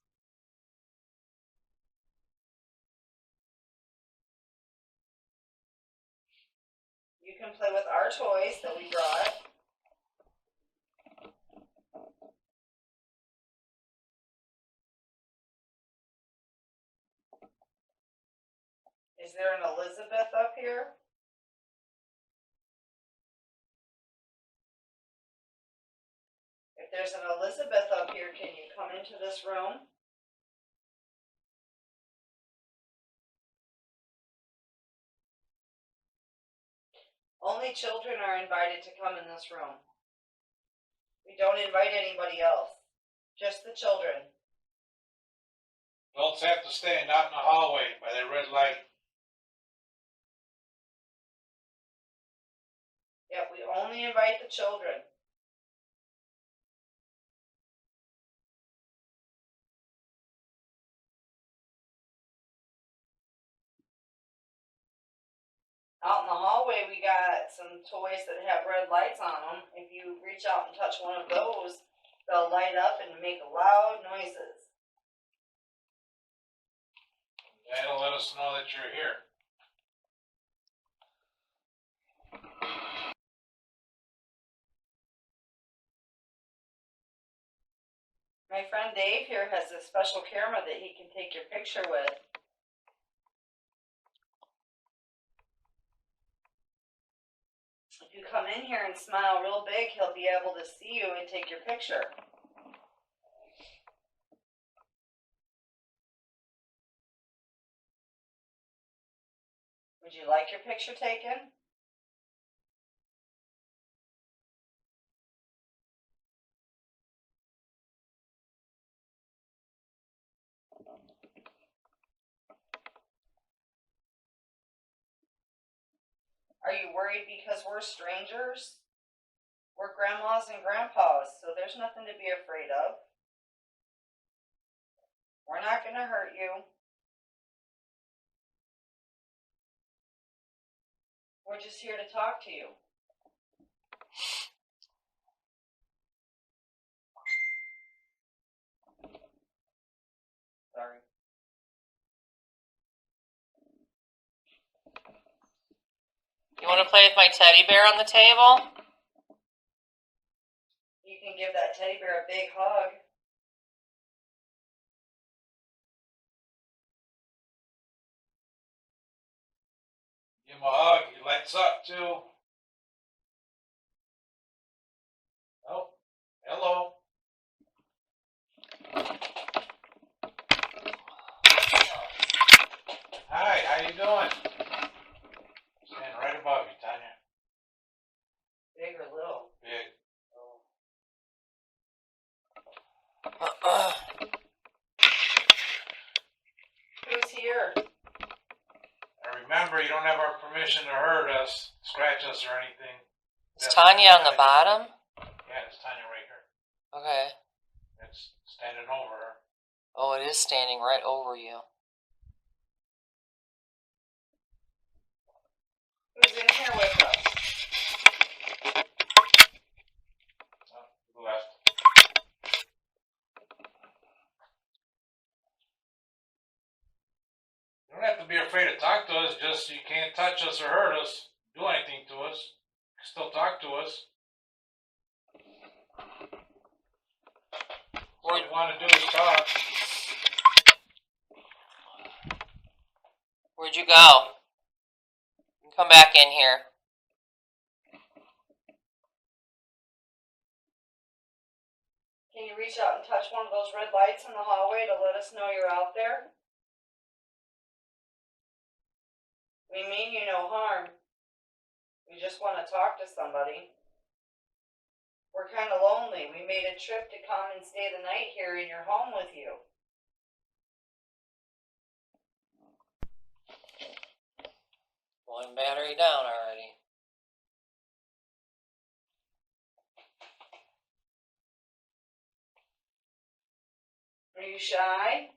You can play with our toys that we brought. Is there an Elizabeth up here? If there's an Elizabeth up here, can you come into this room? Only children are invited to come in this room. We don't invite anybody else, just the children. Adults have to stay not in the hallway by that red light. Yep, we only invite the children. Out in the hallway. hallway, we got some toys that have red lights on them. If you reach out and touch one of those, they'll light up and make loud noises. That'll let us know that you're here. My friend Dave here has a special camera that he can take your picture with. If you come in here and smile real big, he'll be able to see you and take your picture. Would you like your picture taken? Are you worried because we're strangers? We're grandmas and grandpas, so there's nothing to be afraid of. We're not going to hurt you. We're just here to talk to you. Sorry. You want to play with my teddy bear on the table? You can give that teddy bear a big hug. Give him a hug. He lights up too. Oh, hello. Hi, how you doing? Standing right above you, Tanya. Big or little? Big. Who's here? And remember, you don't have our permission to hurt us, scratch us, or anything. Is Tanya on the bottom? Yeah, it's Tanya right here. Okay. It's standing over her. Oh, it is standing right over you. Who's in here with us? Oh, left. You don't have to be afraid to talk to us, just you can't touch us or hurt us, do anything to us. You can still talk to us. What you want to do is talk. Where'd you go? Come back in here. Can you reach out and touch one of those red lights in the hallway to let us know you're out there? We mean you no harm. We just want to talk to somebody. We're kind of lonely. We made a trip to come and stay the night here in your home with you. One battery down already. Are you shy?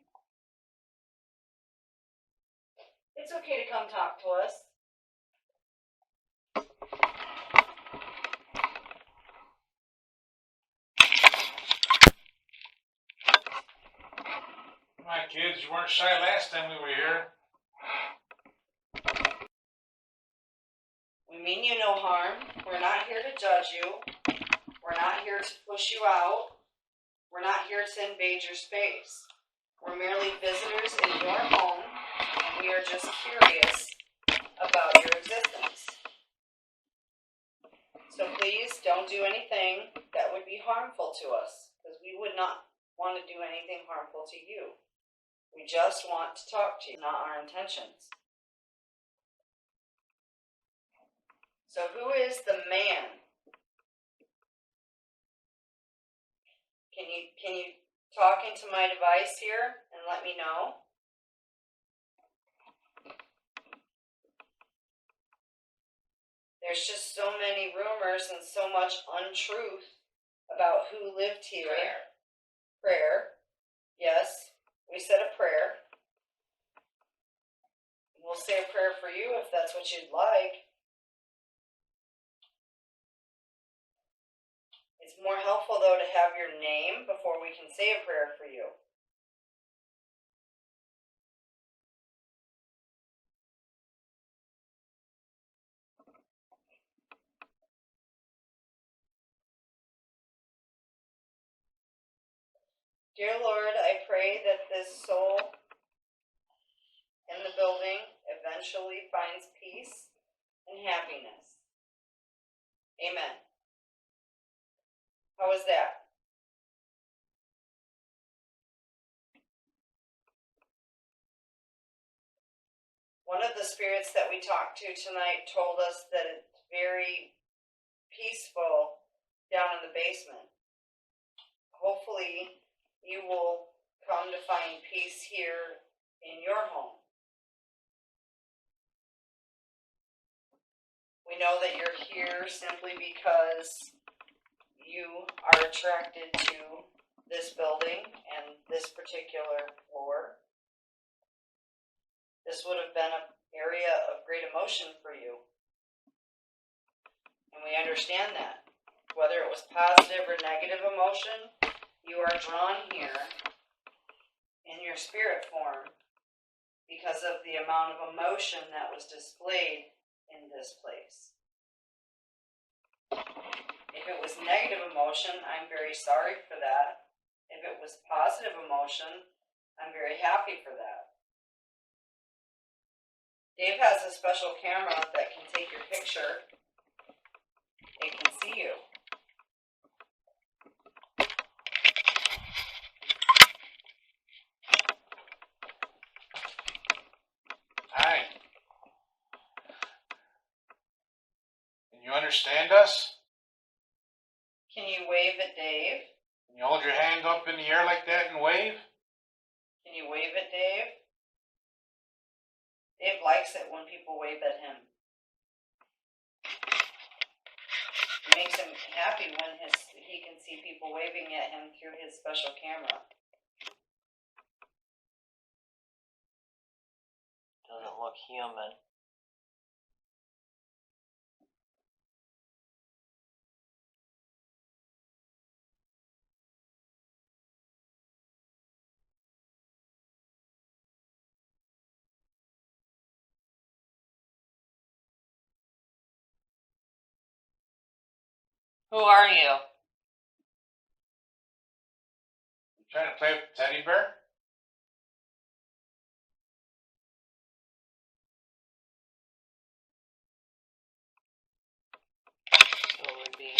It's okay to come talk to us. Come on, kids, you weren't shy last time we were here. We mean you no harm. We're not here to judge you. We're not here to push you out. We're not here to invade your space. We're merely visitors in your home, and we are just curious about your existence. So please don't do anything that would be harmful to us, because we would not want to do anything harmful to you. We just want to talk to you, not our intentions. So who is the man? Can you talk into my device here and let me know? There's just so many rumors and so much untruth about who lived here. Prayer. Yes, we said a prayer. We'll say a prayer for you if that's what you'd like. more helpful, though, to have your name before we can say a prayer for you. Dear Lord, I pray that this soul in the building eventually finds peace and happiness. Amen. How was that? One of the spirits that we talked to tonight told us that it's very peaceful down in the basement. Hopefully, you will come to find peace here in your home. We know that you're here simply because you are attracted to this building and this particular floor. This would have been an area of great emotion for you. And we understand that. Whether it was positive or negative emotion, you are drawn here in your spirit form because of the amount of emotion that was displayed in this place. If it was negative emotion, I'm very sorry for that. If it was positive emotion, I'm very happy for that. Dave has a special camera that can take your picture. It can see you. Hi. Can you understand us? Can you wave at Dave? Can you hold your hand up in the air like that and wave? Can you wave at Dave? Dave likes it when people wave at him. It makes him happy when he can see people waving at him through his special camera. Doesn't look human. Who are you? You trying to play with the teddy bear? So it would be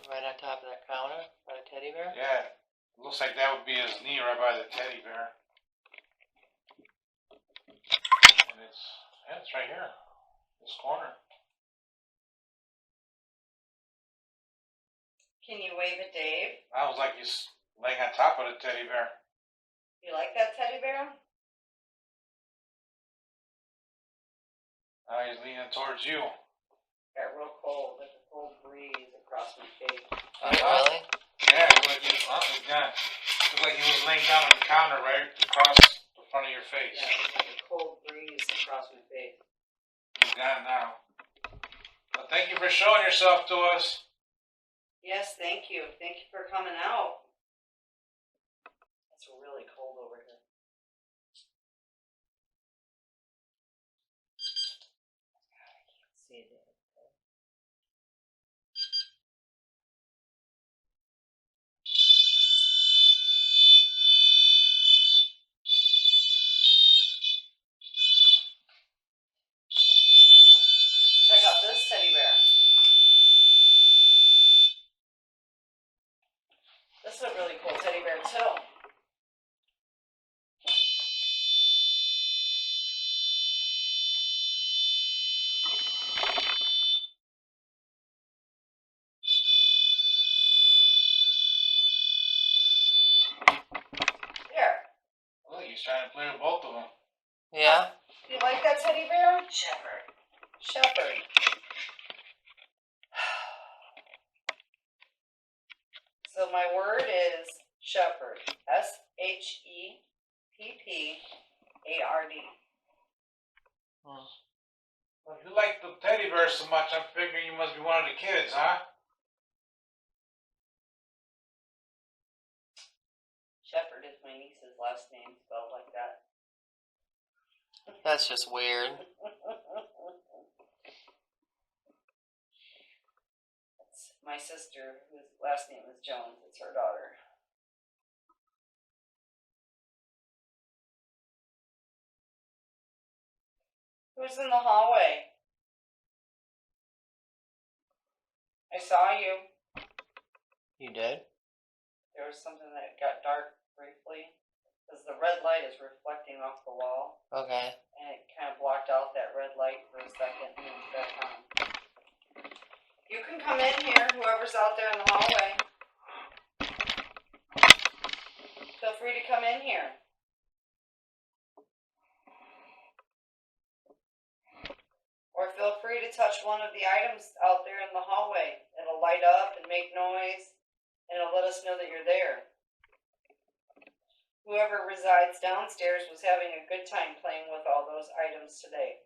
right on top of that counter by the teddy bear? Yeah. It looks like that would be his knee right by the teddy bear. And it's right here. This corner. Can you wave at Dave? That was like he's laying on top of the teddy bear. You like that teddy bear? Now he's leaning towards you. Got real cold. There's a cold breeze across my face. Oh, really? Yeah, it looked like he's gone. Looked like he was laying down on the counter right across the front of your face. Yeah, it's like a cold breeze across my face. He's gone now. Well, thank you for showing yourself to us. Yes, thank you. Thank you for coming out. It's really cold over here. See it. Check out this teddy bear. This is a really cool teddy bear too. There. Look, he's trying to play with both of them. Yeah? You like that teddy bear? Shepherd. Shepherd. So my word is shepherd. S-H-E-P-P-A-R-D. Well, if you like the teddy bear so much, I'm figuring you must be one of the kids, huh? niece's last name spelled like that. That's just weird. It's my sister, whose last name is Jones. It's her daughter. Who's in the hallway? I saw you. You did? There was something that got dark briefly. Because the red light is reflecting off the wall. Okay. And it kind of blocked out that red light for a second and then it's back on. You can come in here, whoever's out there in the hallway. Feel free to come in here. Or feel free to touch one of the items out there in the hallway. It'll light up and make noise, and it'll let us know that you're there. Whoever resides downstairs was having a good time playing with all those items today.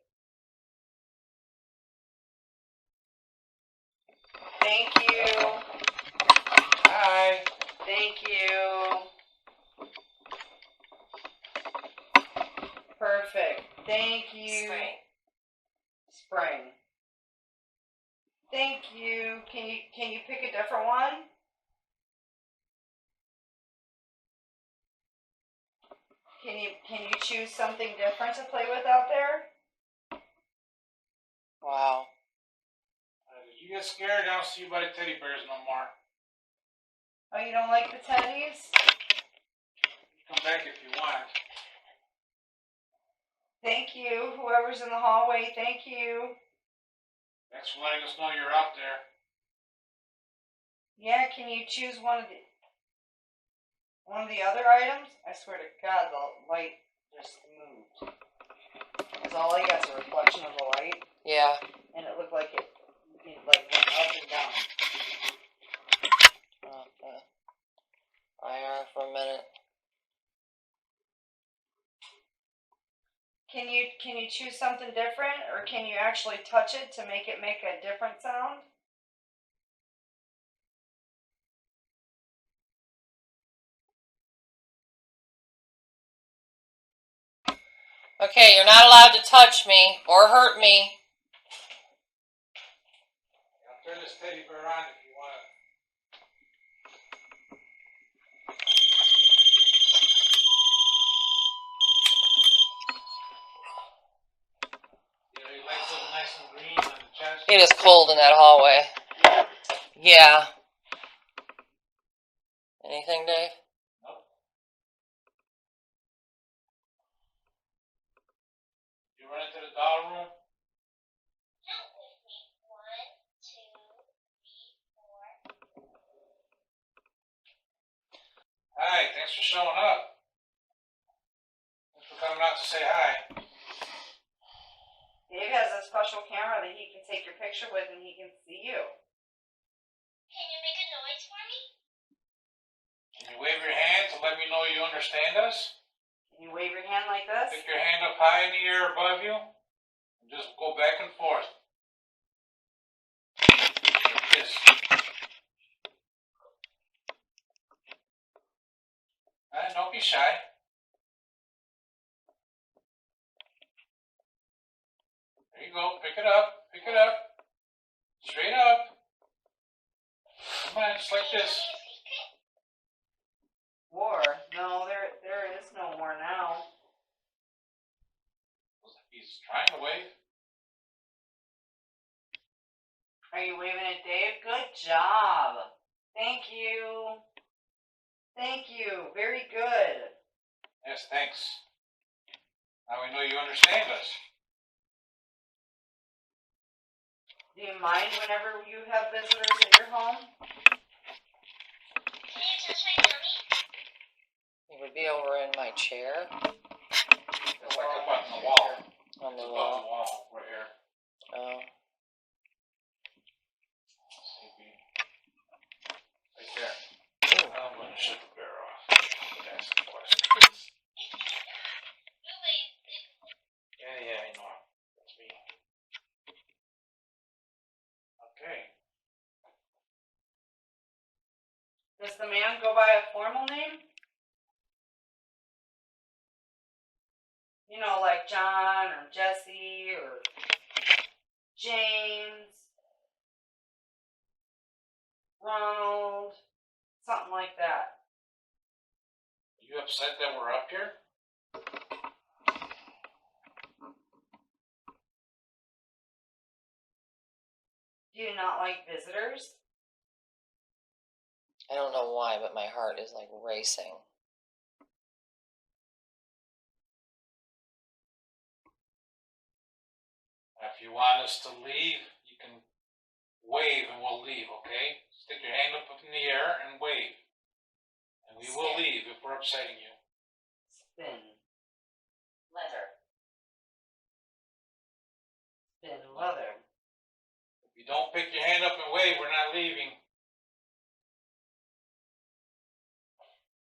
Thank you. Hi. Thank you. Perfect. Thank you. Spring. Thank you. Can you pick a different one? Can you choose something different to play with out there? Wow. Did you get scared? I don't see you by the teddy bears no more. Oh, you don't like the teddies? Come back if you want. Thank you. Whoever's in the hallway, thank you. Thanks for letting us know you're out there. Yeah, can you choose one of the other items? I swear to God, the light just moved. Because all I got is a reflection of the light, Yeah. and it looked like it like went up and down. Okay. IR for a minute. Can you choose something different, or can you actually touch it to make it make a different sound? Okay, you're not allowed to touch me or hurt me. I'll turn this teddy bear on if you want to. You like something nice and green on the chest? It is cold in that hallway. Yeah. Anything, Dave? Nope. You run into the doll room? Hi, thanks for showing up. Thanks for coming out to say hi. Dave has a special camera that he can take your picture with, and he can see you. Can you make a noise for me? Can you wave your hand to let me know you understand us? Can you wave your hand like this? Pick your hand up high in the air above you, and just go back and forth. Like this. Alright, don't be shy. There you go, pick it up, pick it up. Straight up. Come on, just like this. War? No, there is no war now. He's trying to wave. Are you waving at Dave? Good job. Thank you. Thank you. Very good. Yes, thanks. Now we know you understand us. Do you mind whenever you have visitors at your home? Can you touch my tummy? It would be over in my chair. It's like up on the wall. On the It's above wall. the wall, right here. Oh. Right there. Ooh. I'm going to shut the bear off. Ask some questions. Yeah, I know. That's me. Okay. Does the man go by a formal name? You know, like John or Jesse or James, Ronald, something like that. Are you upset that we're up here? Do you not like visitors? I don't know why, but my heart is like racing. If you want us to leave, you can wave and we'll leave, okay? Stick your hand up in the air and wave. And we will leave if we're upsetting you. Spin. Leather. Spin leather. If you don't pick your hand up and wave, we're not leaving.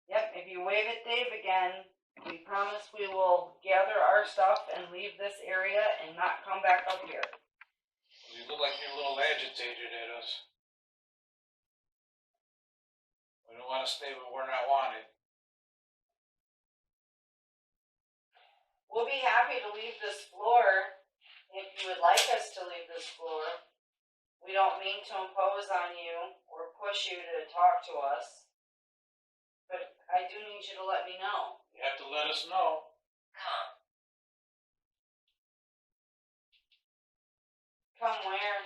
Yep, if you wave at Dave again, we promise we will gather our stuff and leave this area and not come back up here. You look like you're a little agitated at us. We don't want to stay where we're not wanted. We'll be happy to leave this floor if you would like us to leave this floor. We don't mean to impose on you or push you to talk to us, but I do need you to let me know. You have to let us know. Come. Come where?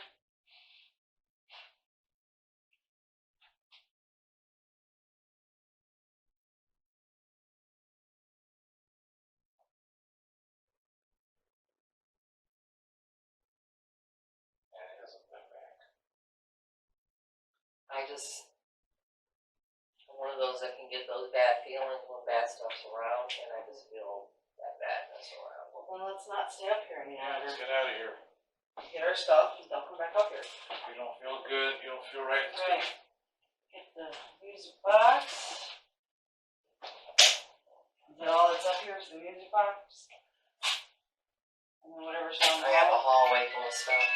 I'm one of those that can get those bad feelings when bad stuff's around, and I just feel that badness around. Well, then let's not stay up here any Yeah, let's longer. get out of here. Get our stuff and don't come back up here. If you don't feel good, you don't feel right. Right. Get the music box. Is that all that's up here is the music box? And then whatever's down I have a below. hallway full of stuff.